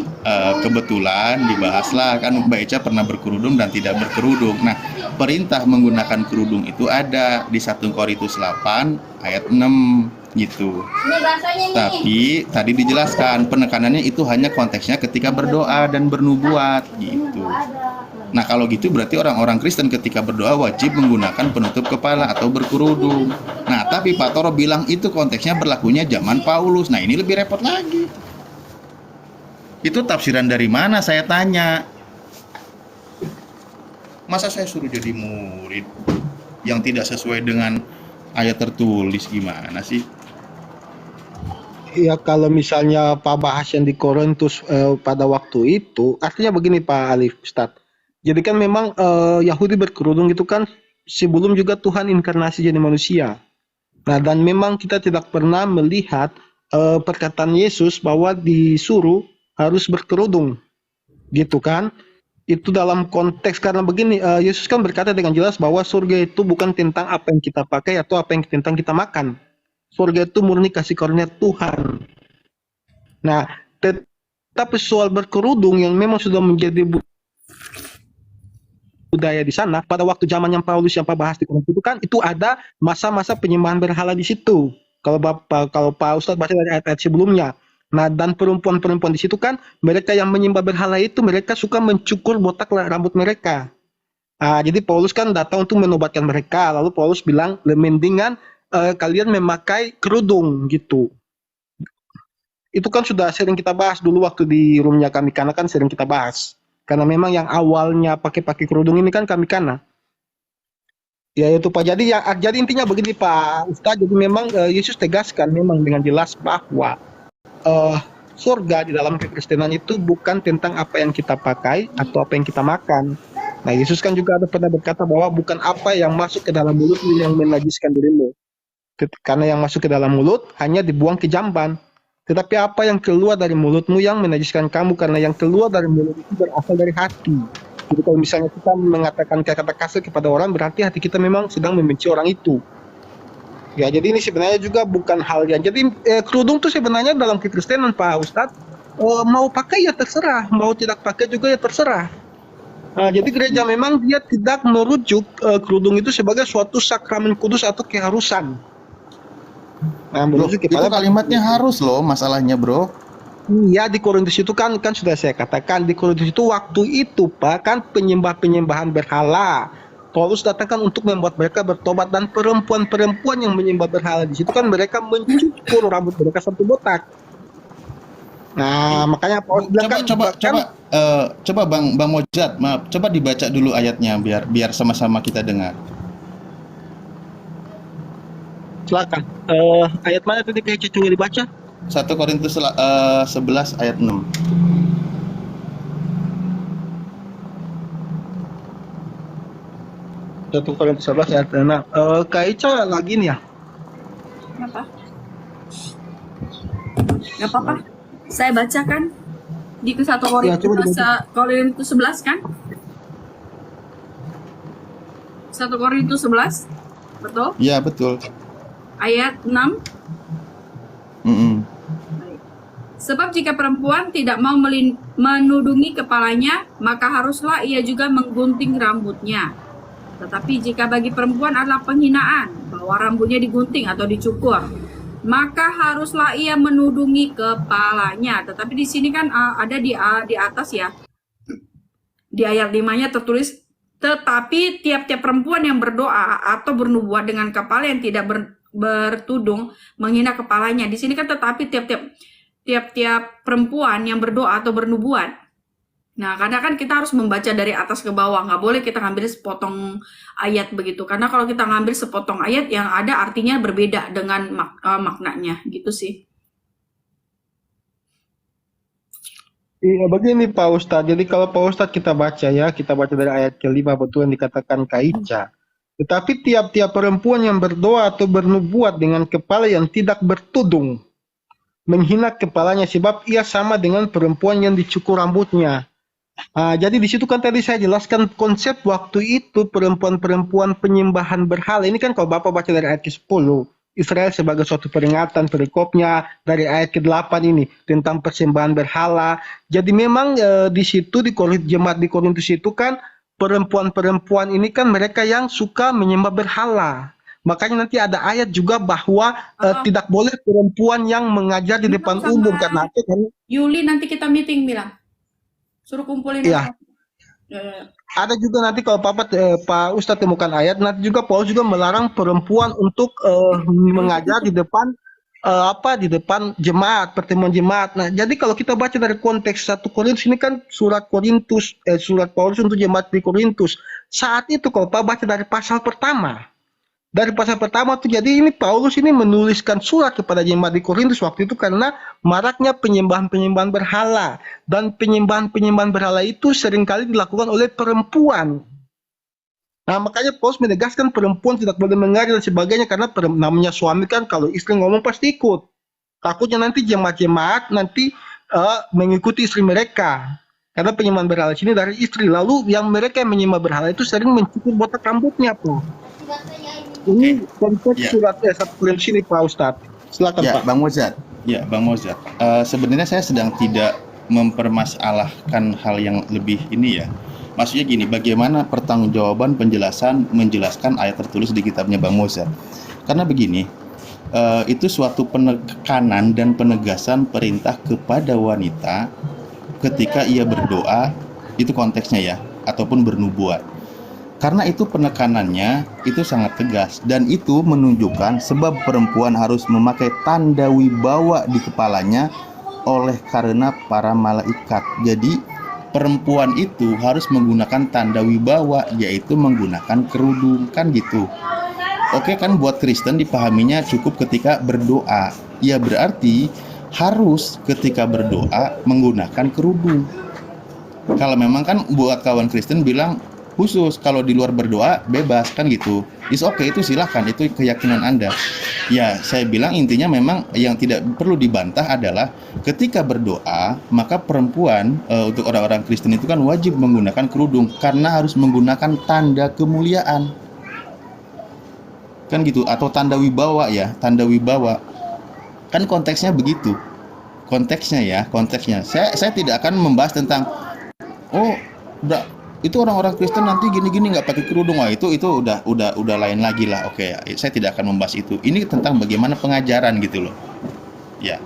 kebetulan dibahaslah kan Mbak Eca pernah berkerudung dan tidak berkerudung. Nah, perintah menggunakan kerudung itu ada di 1 Korintus 8 ayat 6 gitu. Tapi tadi dijelaskan penekanannya itu hanya konteksnya ketika berdoa dan bernubuat gitu. Nah, kalau gitu berarti orang-orang Kristen ketika berdoa wajib menggunakan penutup kepala atau berkerudung. Nah, tapi Pak Toro bilang itu konteksnya berlakunya zaman Paulus. Nah, ini lebih repot lagi. Itu tafsiran dari mana saya tanya? Masa saya suruh jadi murid yang tidak sesuai dengan ayat tertulis, gimana sih? Ya kalau misalnya Pak bahas yang di Korintus pada waktu itu, artinya begini Pak Alif Ustadz. Jadi kan memang Yahudi berkerudung itu kan sebelum juga Tuhan inkarnasi jadi manusia. Nah, dan memang kita tidak pernah melihat perkataan Yesus bahwa disuruh harus berkerudung, gitu kan? Itu dalam konteks karena begini, Yesus kan berkata dengan jelas bahwa surga itu bukan tentang apa yang kita pakai atau apa yang tentang kita makan. Surga itu murni kasih karunia Tuhan. Nah, tetapi soal berkerudung yang memang sudah menjadi budaya di sana pada waktu zaman yang Paulus yang Pak bahas di Korintus itu kan itu ada masa-masa penyembahan berhala di situ. Kalau Pak Ustadz baca dari ayat-ayat sebelumnya. Nah, dan perempuan-perempuan di situ kan mereka yang menyembah berhala itu mereka suka mencukur botak rambut mereka. Jadi Paulus kan datang untuk menobatkan mereka. Lalu Paulus bilang, mendingan kalian memakai kerudung gitu. Itu kan sudah sering kita bahas dulu waktu di roomnya kami Kana kan sering kita bahas. Karena memang yang awalnya pakai kerudung ini kan kami Kana. Ya itu Pak. Jadi intinya begini Pak Ustadz. Jadi memang Yesus tegaskan memang dengan jelas bahwa surga di dalam kekristenan itu bukan tentang apa yang kita pakai atau apa yang kita makan. Nah, Yesus kan juga ada pernah berkata bahwa bukan apa yang masuk ke dalam mulut yang menajiskan dirimu. Karena yang masuk ke dalam mulut hanya dibuang ke jamban. Tetapi apa yang keluar dari mulutmu yang menajiskan kamu, karena yang keluar dari mulut itu berasal dari hati. Jadi kalau misalnya kita mengatakan kata kasar kepada orang, berarti hati kita memang sedang membenci orang itu. Ya, jadi ini sebenarnya juga bukan hal yang... Jadi kerudung itu sebenarnya dalam kekristenan Pak Ustadz, mau pakai ya terserah, mau tidak pakai juga ya terserah. Jadi gereja memang dia tidak merujuk kerudung itu sebagai suatu sakramen kudus atau keharusan. Nah, Loh, merujuk itu kepada kalimatnya harus loh masalahnya, bro. iya di Korintus itu kan sudah saya katakan di Korintus itu waktu itu Pak kan penyembahan berhala. Paulus datangkan untuk membuat mereka bertobat dan perempuan-perempuan yang menyembah berhala di situ kan mereka mencukur rambut mereka sampai botak. Nah, makanya Paulus bilang Coba kan coba bahkan coba Bang Mojat, maaf, coba dibaca dulu ayatnya biar sama-sama kita dengar. silakan. Ayat mana tadi kayak coba dibaca? 1 Korintus 11 ayat 6. Satu Korintus 11 ayat 6. Kak Ica lagi nih ya. Kenapa? Gak apa-apa. Saya bacakan di ke 1 Ya, coba dibaca. Korintus 11 kan? 1 Korintus 11. Betul? Iya, betul. Ayat 6. Mm-mm. Sebab jika perempuan tidak mau menudungi kepalanya, maka haruslah ia juga menggunting rambutnya. Tetapi jika bagi perempuan adalah penghinaan bahwa rambutnya digunting atau dicukur, maka haruslah ia menudungi kepalanya. Tetapi di sini kan ada di atas ya, di ayat 5-nya tertulis, tetapi tiap-tiap perempuan yang berdoa atau bernubuat dengan kepala yang tidak bertudung menghina kepalanya. Di sini kan tetapi tiap-tiap perempuan yang berdoa atau bernubuat. Nah, karena kan kita harus membaca dari atas ke bawah, nggak boleh kita ngambil sepotong ayat begitu. Karena kalau kita ngambil sepotong ayat yang ada artinya berbeda dengan maknanya, gitu sih. Iya begini Pak Ustadz. Jadi kalau Pak Ustadz kita baca ya, kita baca dari ayat ke-5 betul yang dikatakan Kak Ica. Tetapi tiap-tiap perempuan yang berdoa atau bernubuat dengan kepala yang tidak bertudung menghina kepalanya sebab ia sama dengan perempuan yang dicukur rambutnya. Jadi di situ kan tadi saya jelaskan konsep waktu itu perempuan-perempuan penyembahan berhala. Ini kan kalau Bapak baca dari ayat ke-10, Israel sebagai suatu peringatan perikopnya dari ayat ke-8 ini tentang persembahan berhala. Jadi memang di situ di jemaat di Korintus itu kan perempuan-perempuan ini kan mereka yang suka menyembah berhala. Makanya nanti ada ayat juga bahwa tidak boleh perempuan yang mengajar di depan umum karena apa? Karena Yuli nanti kita meeting bilang. Suruh kumpulin iya. Ada juga nanti kalau Pak Ustadz temukan ayat, nanti juga Paulus juga melarang perempuan untuk mengajar di depan di depan jemaat, pertemuan jemaat. Nah, jadi kalau kita baca dari konteks 1 Korintus ini kan surat Paulus untuk jemaat di Korintus. Saat itu kalau Pak baca dari pasal pertama. Dari pasal pertama tuh jadi ini Paulus ini menuliskan surat kepada jemaat di Korintus waktu itu karena maraknya penyembahan-penyembahan berhala dan penyembahan-penyembahan berhala itu seringkali dilakukan oleh perempuan. Nah, makanya Paulus menegaskan perempuan tidak boleh mengajar dan sebagainya karena namanya suami kan kalau istri ngomong pasti ikut. Takutnya nanti jemaat-jemaat nanti mengikuti istri mereka. Karena penyembahan berhala sini dari istri. Lalu yang mereka yang menyembah berhala itu sering mencukur botak rambutnya, Pak. Ini konteks surat 1 Korintus ini Pak Ustadz. Silakan Ya, Pak. Bang Mozart. Ya, Bang Mozart. Sebenarnya saya sedang tidak mempermasalahkan hal yang lebih ini ya. Maksudnya gini, bagaimana pertanggungjawaban menjelaskan ayat tertulis di kitabnya Bang Mozart. Karena begini, itu suatu penekanan dan penegasan perintah kepada wanita ketika ia berdoa, itu konteksnya ya, ataupun bernubuat. Karena itu penekanannya itu sangat tegas dan itu menunjukkan sebab perempuan harus memakai tanda wibawa di kepalanya oleh karena para malaikat. Jadi perempuan itu harus menggunakan tanda wibawa yaitu menggunakan kerudung kan gitu. Oke kan buat Kristen dipahaminya cukup ketika berdoa. Ya berarti harus ketika berdoa menggunakan kerudung. Kalau memang kan buat kawan Kristen bilang khusus kalau di luar berdoa bebas kan gitu. Is okay, itu silahkan, itu keyakinan Anda. Ya saya bilang intinya memang yang tidak perlu dibantah adalah ketika berdoa maka perempuan untuk orang-orang Kristen itu kan wajib menggunakan kerudung karena harus menggunakan tanda kemuliaan kan gitu, atau tanda wibawa ya, tanda wibawa kan konteksnya begitu, konteksnya. Saya tidak akan membahas tentang itu orang-orang Kristen nanti gini-gini nggak pakai kerudung. Wah, itu udah lain lagi lah. Oke, saya tidak akan membahas itu. Ini tentang bagaimana pengajaran gitu loh. Ya.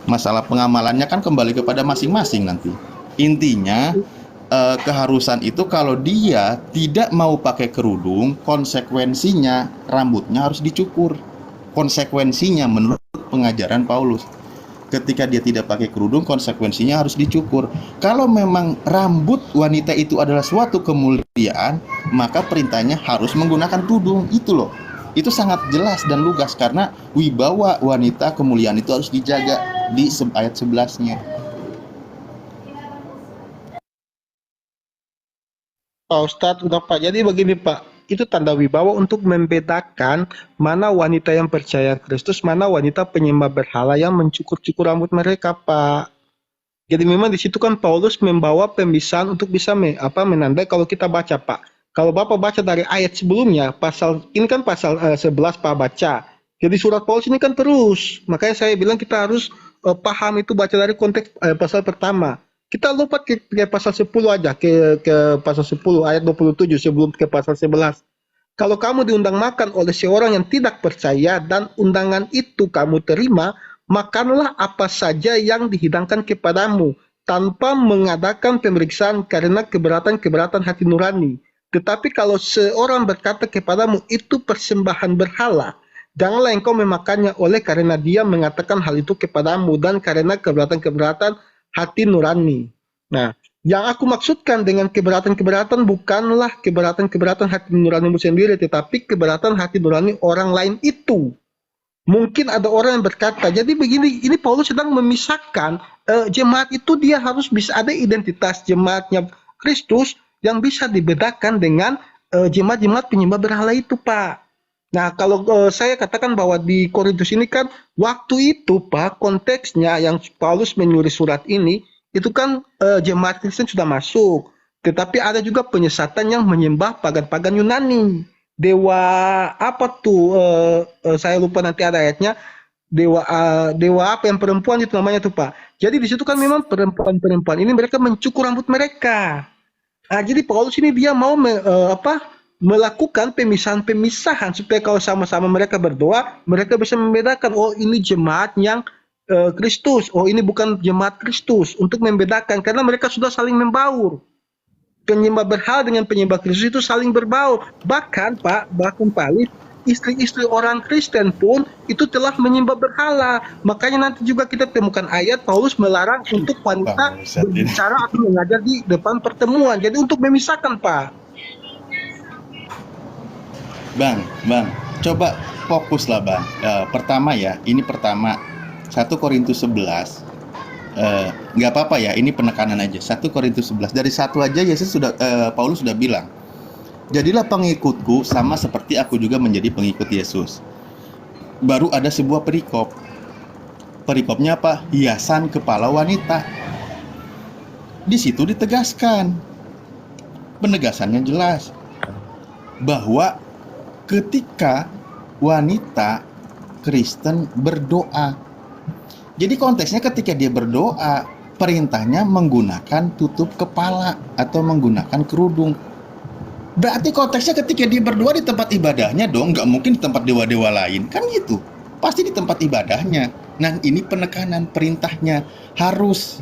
Masalah pengamalannya kan kembali kepada masing-masing nanti. Intinya keharusan itu kalau dia tidak mau pakai kerudung, konsekuensinya rambutnya harus dicukur. Konsekuensinya menurut pengajaran Paulus. Ketika dia tidak pakai kerudung, konsekuensinya harus dicukur. Kalau memang rambut wanita itu adalah suatu kemuliaan, maka perintahnya harus menggunakan tudung. Itu loh. Itu sangat jelas dan lugas karena wibawa wanita, kemuliaan itu harus dijaga di ayat 11-nya. Pak Ustadz, udah Pak. Jadi begini Pak, itu tanda wibawa untuk membedakan mana wanita yang percaya Kristus, mana wanita penyembah berhala yang mencukur-cukur rambut mereka Pak. Jadi memang di situ kan Paulus membawa pemisahan untuk bisa menandai kalau kita baca Pak. Kalau Bapak baca dari ayat sebelumnya, ini kan pasal 11 Pak baca. Jadi surat Paulus ini kan terus. Makanya saya bilang kita harus paham itu baca dari konteks pasal pertama. Kita lompat ke pasal 10 aja, ke pasal 10 ayat 27 sebelum ke pasal 11. Kalau kamu diundang makan oleh seorang yang tidak percaya dan undangan itu kamu terima, makanlah apa saja yang dihidangkan kepadamu tanpa mengadakan pemeriksaan karena keberatan-keberatan hati nurani. Tetapi kalau seorang berkata kepadamu itu persembahan berhala, janganlah engkau memakannya oleh karena dia mengatakan hal itu kepadamu dan karena keberatan-keberatan hati nurani. Nah, yang aku maksudkan dengan keberatan-keberatan bukanlah keberatan-keberatan hati nuranimu sendiri, tetapi keberatan hati nurani orang lain itu. Mungkin ada orang yang berkata, jadi begini, ini Paulus sedang memisahkan jemaat itu dia harus bisa ada identitas jemaatnya Kristus yang bisa dibedakan dengan jemaat-jemaat penyembah berhala itu, Pak. Nah, kalau saya katakan bahwa di Korintus ini kan waktu itu Pak, konteksnya yang Paulus menulis surat ini, itu kan jemaat Kristen sudah masuk. Tetapi ada juga penyesatan yang menyembah pagan-pagan Yunani. Dewa apa tuh? Saya lupa nanti ada ayatnya. Dewa apa yang perempuan itu namanya tuh Pak. Jadi di situ kan memang perempuan-perempuan ini mereka mencukur rambut mereka. Jadi Paulus ini dia mau melakukan pemisahan-pemisahan supaya kalau sama-sama mereka berdoa, mereka bisa membedakan, oh ini jemaat yang Kristus, oh ini bukan jemaat Kristus, untuk membedakan karena mereka sudah saling membaur. Penyembah berhala dengan penyembah Kristus itu saling berbaur. Bahkan Pak istri-istri orang Kristen pun itu telah menyembah berhala. Makanya nanti juga kita temukan ayat Paulus melarang untuk wanita berbicara atau mengajar di depan pertemuan. Jadi untuk memisahkan Pak. Bang, coba fokuslah Bang. Pertama ya, ini pertama 1 Korintus 11. Nggak apa-apa ya, ini penekanan aja. 1 Korintus 11 dari satu aja Paulus sudah bilang, jadilah pengikutku sama seperti aku juga menjadi pengikut Yesus. Baru ada sebuah perikop. Perikopnya apa? Hiasan kepala wanita. Di situ ditegaskan, penegasannya jelas bahwa ketika wanita Kristen berdoa, jadi konteksnya ketika dia berdoa, perintahnya menggunakan tutup kepala atau menggunakan kerudung. Berarti konteksnya ketika dia berdoa di tempat ibadahnya dong, nggak mungkin di tempat dewa-dewa lain, kan gitu. Pasti di tempat ibadahnya. Nah, ini penekanan perintahnya harus.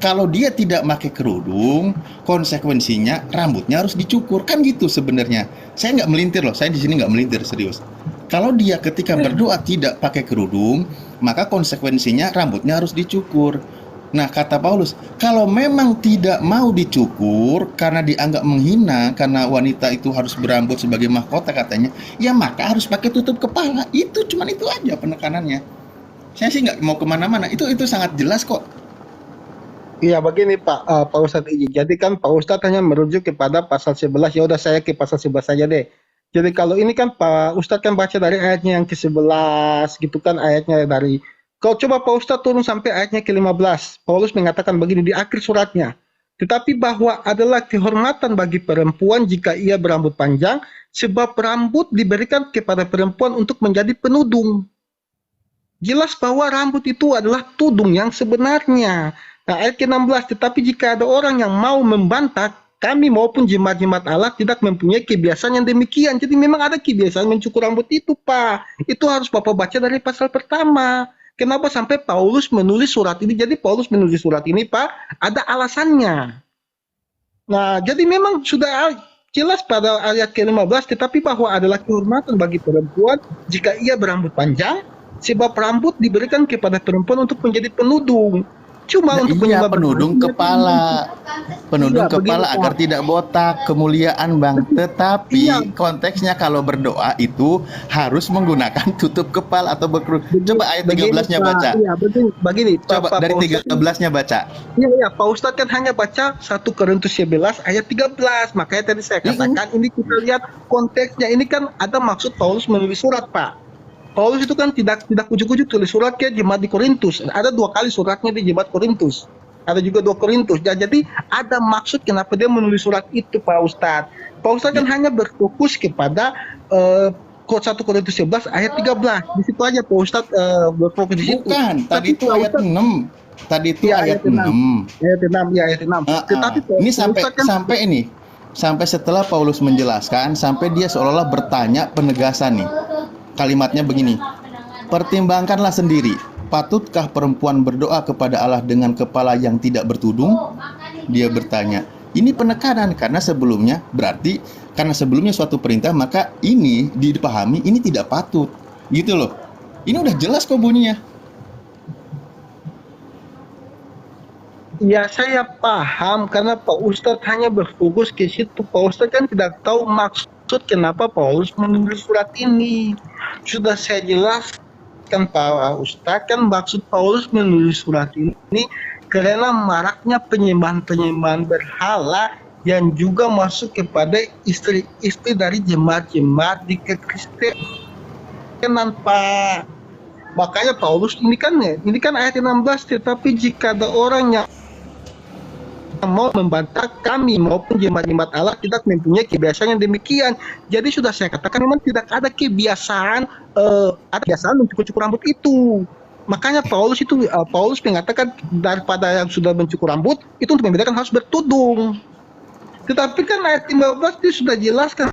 Kalau dia tidak pakai kerudung, konsekuensinya rambutnya harus dicukur, kan gitu sebenarnya. Saya nggak melintir loh, saya di sini nggak melintir, serius. Kalau dia ketika berdoa tidak pakai kerudung, maka konsekuensinya rambutnya harus dicukur. Nah, kata Paulus, kalau memang tidak mau dicukur karena dianggap menghina, karena wanita itu harus berambut sebagai mahkota katanya, ya maka harus pakai tutup kepala. Itu cuman itu aja penekanannya. Saya sih nggak mau kemana-mana. Itu sangat jelas kok. Iya begini Pak Ustadz. Jadi kan Pak Ustadz hanya merujuk kepada pasal 11. Ya udah saya ke pasal 11 saja deh. Jadi kalau ini kan Pak Ustadz kan baca dari ayatnya yang ke-11 gitu kan, ayatnya dari, kalau coba Pak Ustadz turun sampai ayatnya ke-15. Paulus mengatakan begini di akhir suratnya. Tetapi bahwa adalah kehormatan bagi perempuan jika ia berambut panjang, sebab rambut diberikan kepada perempuan untuk menjadi penudung. Jelas bahwa rambut itu adalah tudung yang sebenarnya. Nah, ayat ke-16, tetapi jika ada orang yang mau membantah, kami maupun jemaat-jemaat Allah tidak mempunyai kebiasaan yang demikian. Jadi memang ada kebiasaan mencukur rambut itu, Pak. Itu harus Bapak baca dari pasal pertama. Kenapa sampai Paulus menulis surat ini? Jadi Paulus menulis surat ini, Pak, ada alasannya. Nah, jadi memang sudah jelas pada ayat ke-15, tetapi bahwa adalah kehormatan bagi perempuan jika ia berambut panjang, sebab rambut diberikan kepada perempuan untuk menjadi penudung. Cuma Nah, untuk iya, penyembah penudung kepala. Penudung Iya, kepala begitu, agar Pak. tidak botak, kemuliaan Bang. Tetapi Iya. konteksnya kalau berdoa itu harus menggunakan tutup kepala atau berkerudung. Coba ayat 13-nya Pak. baca. Iya, begini. Coba Pak dari Ustadz. 13-nya baca. Iya, Pak Ustadz kan hanya baca 1 Korintus 11 ayat 13. Makanya tadi saya katakan ini kita lihat konteksnya. Ini kan ada maksud Paulus menulis surat, Pak. Paulus itu kan tidak ujuk-ujuk tulis surat ke jemaat di Korintus. Ada 2 kali suratnya di jemaat Korintus. Ada juga 2 Korintus. Ya, jadi ada maksud kenapa dia menulis surat itu, Pak Ustadz. Pak Ustadz kan hanya berfokus kepada 1 Korintus 11 ayat 13. Di situ aja Pak Ustadz berfokus di situ. Bukan, tadi Tapi itu Pak ayat Ustadz, 6. Tadi itu Iya, ayat ayat 6. Ayat 6, ya ayat 6. Tetapi Pak Ini sampai Ustadz kan sampai ini. Sampai setelah Paulus menjelaskan, sampai dia seolah-olah bertanya penegasan nih. Kalimatnya begini. Pertimbangkanlah sendiri, patutkah perempuan berdoa kepada Allah dengan kepala yang tidak bertudung? Dia bertanya. Ini penekanan karena sebelumnya berarti karena sebelumnya suatu perintah maka ini dipahami ini tidak patut. Gitu loh. Ini udah jelas kok bunyinya. ya saya paham karena Pak Ustadz hanya berfokus ke situ. Pak Ustadz kan tidak tahu maksud kenapa Paulus menulis surat ini. Sudah saya jelaskan Pak Ustadz kan maksud Paulus menulis surat ini karena maraknya penyembahan-penyembahan berhala yang juga masuk kepada istri-istri dari jemaat-jemaat di kekristenan, Pak. Makanya Paulus ini kan ayat 16, tetapi jika ada orang yang mau membantah kami maupun jemaat-jemaat Allah tidak mempunyai kebiasaan yang demikian. Jadi sudah saya katakan memang tidak ada kebiasaan mencukur rambut itu. Makanya Paulus mengatakan daripada yang sudah mencukur rambut itu untuk membedakan harus bertudung. Tetapi kan ayat 15 itu sudah jelaskan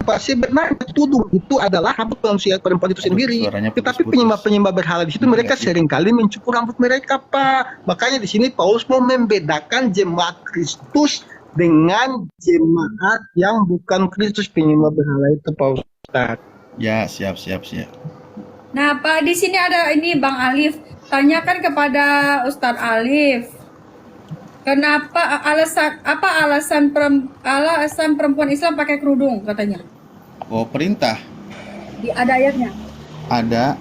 Pak, sebenarnya bertudung itu adalah rambut manusia perempuan itu sendiri. Suaranya Tetapi putus-putus. penyembah berhala di situ mereka seringkali mencukur rambut mereka, Pak. Makanya di sini Paulus mau membedakan jemaat Kristus dengan jemaat yang bukan Kristus, penyembah berhala itu, Pak Ustaz. Ya, siap. Nah, Pak, di sini ada ini Bang Alif. Tanyakan kepada Ustadz Alif. Kenapa alasan perempuan Islam pakai kerudung katanya? Oh, perintah. Ada ayatnya. Ada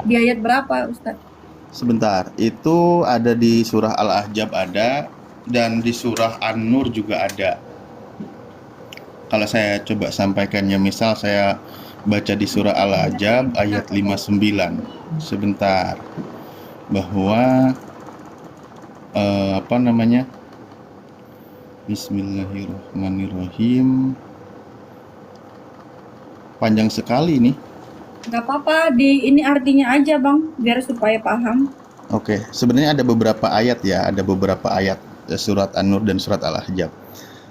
Di ayat berapa, Ustadz? sebentar. Itu ada di surah Al-Ahzab ada dan di surah An-Nur juga ada. Kalau saya coba sampaikannya, misal saya baca di surah Al-Ahzab ayat 59. Sebentar. Bahwa Bismillahirrahmanirrahim. Panjang sekali nih. Gak apa-apa, ini artinya aja Bang, biar supaya paham. Oke, sebenarnya ada beberapa ayat ya, surat An-Nur dan surat Al-Ahzab.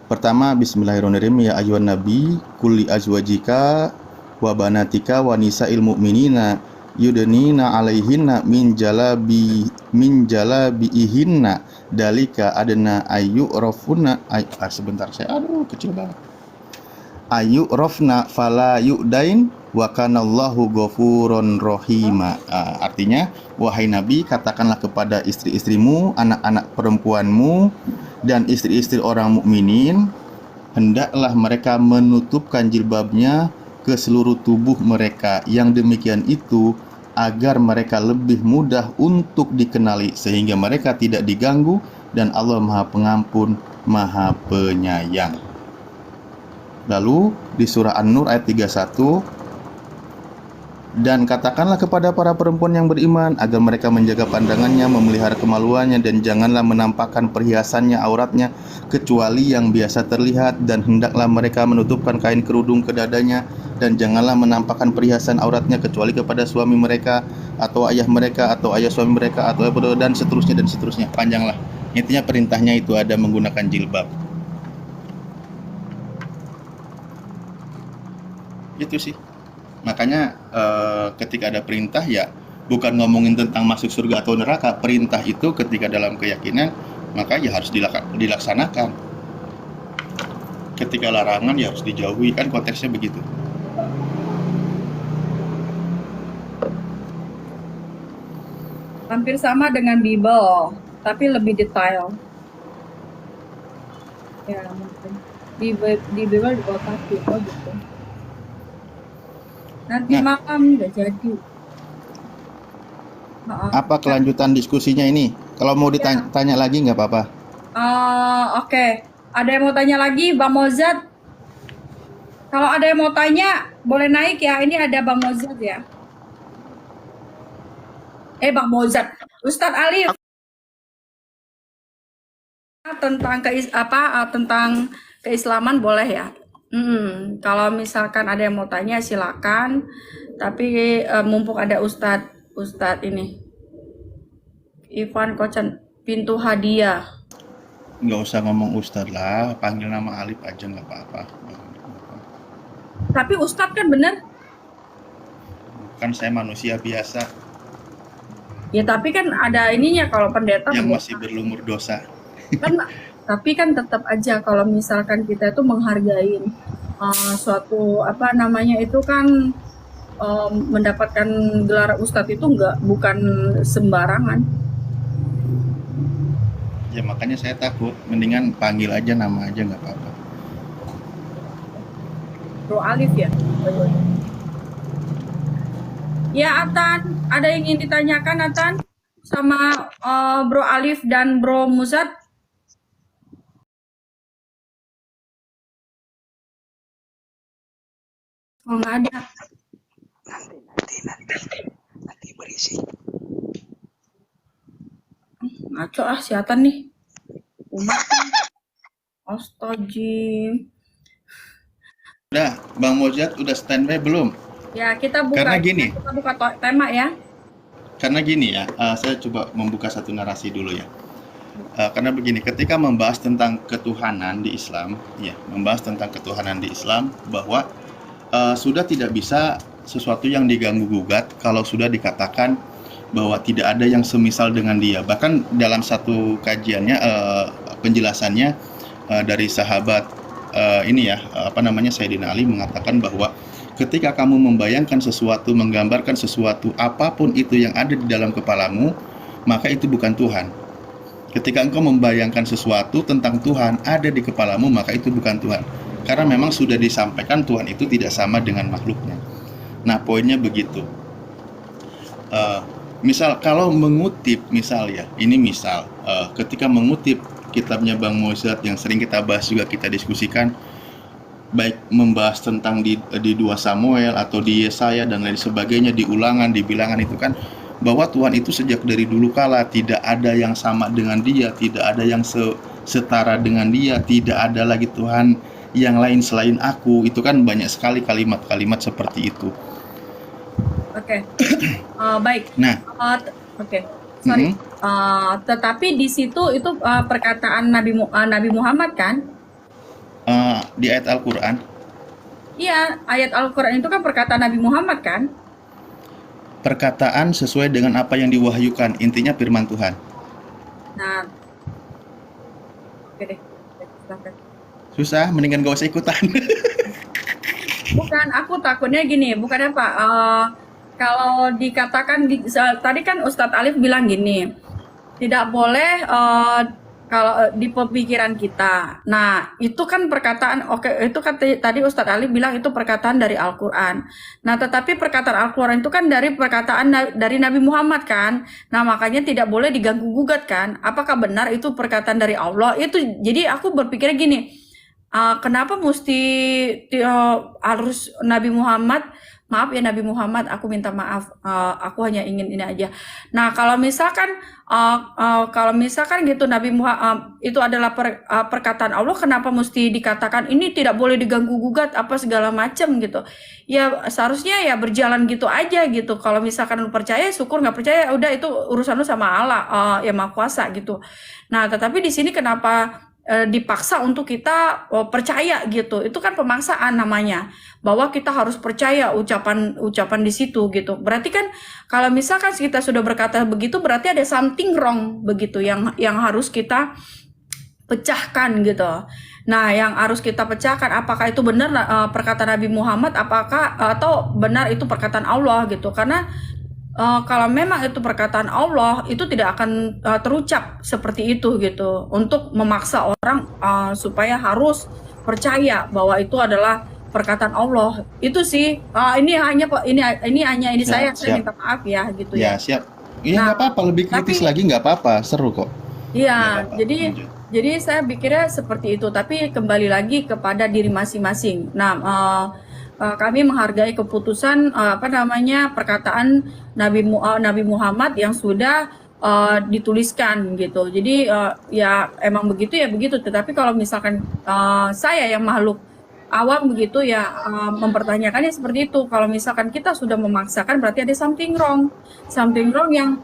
Pertama, Bismillahirrahmanirrahim, ya ayyuhan nabi kulli azwajika wa banatika wa nisa'il mu'minina yudnina 'alaihinna min jalabihinna dalika adna ayu rafuna sebentar saya kecil banget. Ayu rafna fala yudain wa kanallahu ghafurun rahima. Artinya, wahai Nabi, katakanlah kepada istri-istrimu, anak-anak perempuanmu, dan istri-istri orang mukminin, hendaklah mereka menutupkan jilbabnya ke seluruh tubuh mereka. Yang demikian itu agar mereka lebih mudah untuk dikenali, sehingga mereka tidak diganggu, dan Allah Maha Pengampun, Maha Penyayang. Lalu di surah An-Nur ayat 31, dan katakanlah kepada para perempuan yang beriman agar mereka menjaga pandangannya, memelihara kemaluannya, dan janganlah menampakkan perhiasannya, auratnya, kecuali yang biasa terlihat, dan hendaklah mereka menutupkan kain kerudung ke dadanya dan janganlah menampakkan perhiasan auratnya kecuali kepada suami mereka atau ayah suami mereka atau dan seterusnya panjang lah. Intinya perintahnya itu ada menggunakan jilbab. Itu sih. Makanya ketika ada perintah ya bukan ngomongin tentang masuk surga atau neraka. Perintah itu ketika dalam keyakinan maka ya harus dilaksanakan. Ketika larangan ya harus dijauhi, kan konteksnya begitu. Hampir sama dengan Bible, tapi lebih detail. Ya, mungkin. Di Bible di kotak gitu. Nanti Nah. malam udah jadi. Apa kelanjutan diskusinya ini? Kalau mau ditanya lagi nggak apa-apa. Oke. Ada yang mau tanya lagi, Bang Mozart? Kalau ada yang mau tanya, boleh naik ya. Ini ada Bang Mozart ya. Bang Mozart, Ustadz Alif tentang tentang keislaman boleh ya. Kalau misalkan ada yang mau tanya silakan. Tapi mumpung ada Ustadz ini Ivan Kocan pintu hadiah. Nggak usah ngomong Ustadz lah, panggil nama Alif aja nggak apa-apa. Tapi Ustadz kan bener? Kan saya manusia biasa Ya tapi kan ada ininya kalau pendeta yang boleh. masih berlumur dosa. Kan tapi kan tetap aja kalau misalkan kita itu menghargai suatu itu kan mendapatkan gelar ustadz itu bukan sembarangan. Ya makanya saya takut, mendingan panggil aja nama aja nggak apa-apa. Bro Alif ya. Ya Atan, ada yang ingin ditanyakan Atan sama Bro Alif dan Bro Muzat? Oh nggak ada. Nanti berisi. Ngaco si Atan nih. Umat. Astagfirullah. Udah, Bang Mojat udah standby belum? Ya kita buka. Karena gini. Kita buka tema ya. Karena gini ya, saya coba membuka satu narasi dulu ya. Karena begini, ketika membahas tentang ketuhanan di Islam, bahwa sudah tidak bisa sesuatu yang diganggu-gugat kalau sudah dikatakan bahwa tidak ada yang semisal dengan dia. Bahkan dalam satu kajiannya, penjelasannya dari sahabat Sayyidina Ali mengatakan bahwa ketika kamu membayangkan sesuatu, menggambarkan sesuatu, apapun itu yang ada di dalam kepalamu, maka itu bukan Tuhan. Ketika engkau membayangkan sesuatu tentang Tuhan ada di kepalamu, maka itu bukan Tuhan. Karena memang sudah disampaikan Tuhan itu tidak sama dengan makhluknya. Nah, poinnya begitu. Misal kalau mengutip, ketika mengutip kitabnya Bang Mozart yang sering kita bahas juga kita diskusikan, baik membahas tentang di 2 Samuel atau di Yesaya dan lain sebagainya, di Ulangan, di Bilangan itu kan, bahwa Tuhan itu sejak dari dulu kala tidak ada yang sama dengan dia, tidak ada yang setara dengan dia, tidak ada lagi Tuhan yang lain selain aku. Itu kan banyak sekali kalimat-kalimat seperti itu. Oke. Baik. Nah, sorry. Tetapi di situ itu perkataan Nabi Muhammad kan? Di ayat Al-Quran. Iya, ayat Al-Quran itu kan perkataan Nabi Muhammad kan? Perkataan sesuai dengan apa yang diwahyukan, intinya firman Tuhan. Nah, oke deh, silakan. Susah, mendingan gak usah ikutan. Bukan, aku takutnya gini, bukan apa? Kalau dikatakan tadi kan Ustadz Alif bilang gini, tidak boleh kalau di pemikiran kita. Nah, itu kan perkataan, itu kan tadi Ustadz Ali bilang itu perkataan dari Al-Quran. Nah, tetapi perkataan Al-Quran itu kan dari perkataan dari Nabi Muhammad kan. Nah, makanya tidak boleh diganggu-gugat kan. Apakah benar itu perkataan dari Allah? Itu jadi aku berpikir gini, kenapa mesti harus Nabi Muhammad Maaf ya Nabi Muhammad, aku minta maaf. Aku hanya ingin ini aja. Nah, kalau misalkan gitu Nabi Muhammad itu adalah perkataan Allah, kenapa mesti dikatakan ini tidak boleh diganggu gugat apa segala macam gitu? Ya seharusnya ya berjalan gitu aja gitu. Kalau misalkan lu percaya, syukur, nggak percaya, udah itu urusan lu sama Allah, yang Maha Kuasa gitu. Nah, tetapi di sini kenapa dipaksa untuk kita percaya gitu? Itu kan pemaksaan namanya, bahwa kita harus percaya ucapan di situ gitu. Berarti kan kalau misalkan kita sudah berkata begitu, berarti ada something wrong begitu yang harus kita pecahkan gitu. Nah, yang harus kita pecahkan apakah itu benar perkataan Nabi Muhammad, apakah atau benar itu perkataan Allah gitu. Karena kalau memang itu perkataan Allah, itu tidak akan terucap seperti itu gitu, untuk memaksa orang supaya harus percaya bahwa itu adalah perkataan Allah. Itu sih ini hanya Siap, saya siap. minta maaf ya gitu Ya, ya. siap. Iya, Nah, nggak apa-apa, lebih kritis tapi lagi nggak apa-apa, seru kok. Nggak iya, apa-apa, lanjut. jadi saya pikirnya seperti itu, tapi kembali lagi kepada diri masing-masing. Nah, kami menghargai keputusan perkataan Nabi Muhammad yang sudah dituliskan gitu. Jadi ya emang begitu ya begitu. Tetapi kalau misalkan saya yang makhluk awam begitu ya mempertanyakannya seperti itu. Kalau misalkan kita sudah memaksakan, berarti ada something wrong yang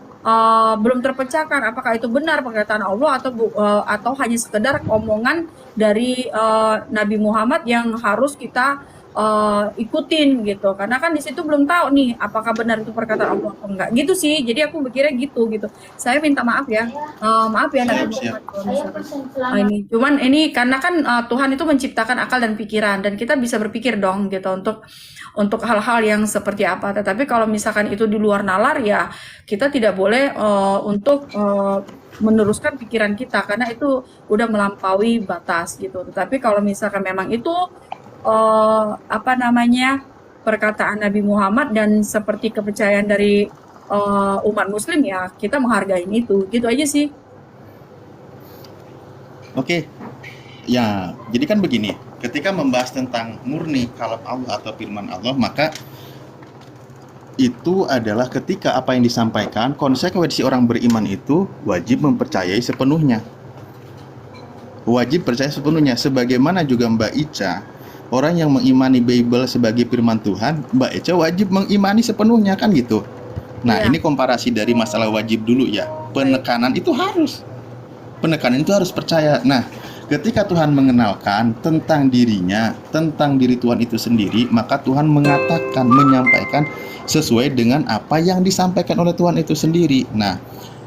belum terpecahkan. Apakah itu benar perkataan Allah atau hanya sekedar omongan dari Nabi Muhammad yang harus kita ikutin gitu, karena kan di situ belum tahu nih apakah benar itu perkataan Allah atau enggak gitu sih. Jadi aku berkira gitu. Saya minta maaf ya, maaf ya Nabi Siap, siap. Muhammad kalau misalkan ini cuman ini karena kan Tuhan itu menciptakan akal dan pikiran, dan kita bisa berpikir dong gitu untuk hal-hal yang seperti apa. Tetapi kalau misalkan itu di luar nalar, ya kita tidak boleh untuk meneruskan pikiran kita, karena itu udah melampaui batas gitu. Tetapi kalau misalkan memang itu perkataan Nabi Muhammad dan seperti kepercayaan dari umat Muslim, ya kita menghargai itu, gitu aja sih. Oke. Ya, jadi kan begini, ketika membahas tentang murni kalam Allah atau firman Allah, maka itu adalah ketika apa yang disampaikan, konsekuensi orang beriman itu wajib mempercayai sepenuhnya. Wajib percaya sepenuhnya. Sebagaimana juga Mbak Ica, orang yang mengimani Bible sebagai firman Tuhan, Mbak Ica wajib mengimani sepenuhnya, kan gitu. Nah, Iya. ini komparasi dari masalah wajib dulu ya. Penekanan itu harus percaya. Nah, ketika Tuhan mengenalkan tentang dirinya, tentang diri Tuhan itu sendiri, maka Tuhan menyampaikan sesuai dengan apa yang disampaikan oleh Tuhan itu sendiri. Nah,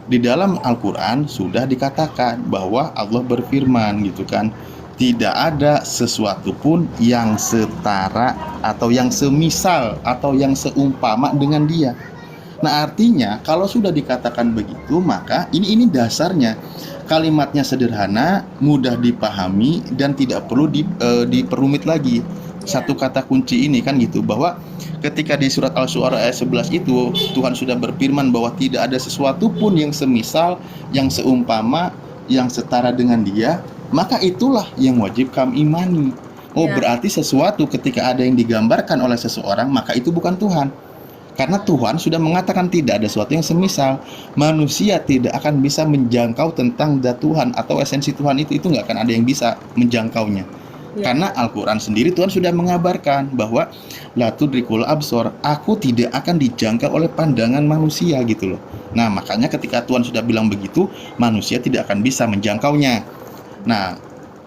di dalam Al-Quran sudah dikatakan bahwa Allah berfirman gitu kan, tidak ada sesuatu pun yang setara atau yang semisal atau yang seumpama dengan dia. Nah, artinya kalau sudah dikatakan begitu, maka ini dasarnya. Kalimatnya sederhana, mudah dipahami, dan tidak perlu diperumit lagi. Satu kata kunci ini kan gitu, bahwa ketika di surat Al-Syu'ara ayat 11 itu Tuhan sudah berfirman bahwa tidak ada sesuatu pun yang semisal, yang seumpama, yang setara dengan dia, maka itulah yang wajib kami imani. Oh, Ya. berarti sesuatu ketika ada yang digambarkan oleh seseorang, maka itu bukan Tuhan. Karena Tuhan sudah mengatakan tidak ada sesuatu yang semisal. Manusia tidak akan bisa menjangkau tentang zat Tuhan atau esensi Tuhan itu nggak akan ada yang bisa menjangkaunya. Ya. Karena Al-Quran sendiri Tuhan sudah mengabarkan bahwa la tudrikul absor, aku tidak akan dijangkau oleh pandangan manusia gitu loh. Nah, makanya ketika Tuhan sudah bilang begitu, manusia tidak akan bisa menjangkaunya. Nah,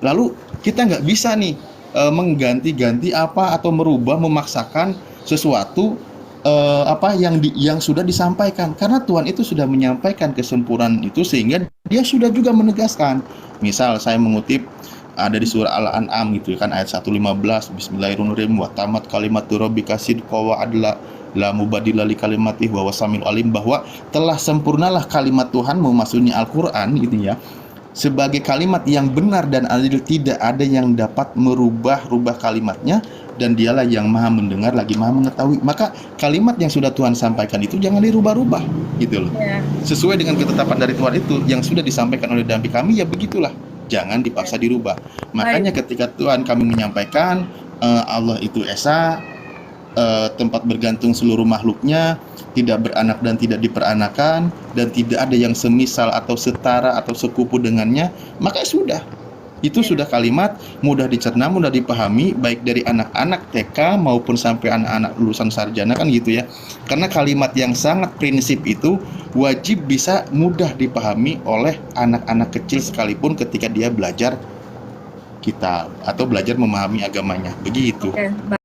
lalu kita nggak bisa nih mengganti-ganti apa atau merubah, memaksakan sesuatu yang sudah disampaikan, karena Tuhan itu sudah menyampaikan kesempurnaan itu, sehingga dia sudah juga menegaskan. Misal saya mengutip ada di surah Al-An'am gitu kan, ayat 115, Bismillahirrahmanirrahim, wa tamat kalimatu rabbika sidqa wa adla la mubadila li kalimatih wa wasamil alim, bahwa telah sempurnalah kalimat Tuhanmu, maksudnya Al-Quran gitu ya, sebagai kalimat yang benar dan adil, tidak ada yang dapat merubah kalimatnya, dan dialah yang maha mendengar lagi maha mengetahui. Maka kalimat yang sudah Tuhan sampaikan itu jangan dirubah-rubah gitu loh. Ya. Sesuai dengan ketetapan dari Tuhan itu yang sudah disampaikan oleh Nabi kami, ya begitulah, jangan dipaksa dirubah. Makanya ketika Tuhan kami menyampaikan Allah itu esa, tempat bergantung seluruh makhluknya, tidak beranak dan tidak diperanakan, dan tidak ada yang semisal atau setara atau sekupu dengannya, maka sudah. Itu sudah kalimat mudah dicerna, mudah dipahami, baik dari anak-anak TK maupun sampai anak-anak lulusan sarjana kan gitu ya. Karena kalimat yang sangat prinsip itu wajib bisa mudah dipahami oleh anak-anak kecil sekalipun ketika dia belajar kitab atau belajar memahami agamanya. Begitu. Oke,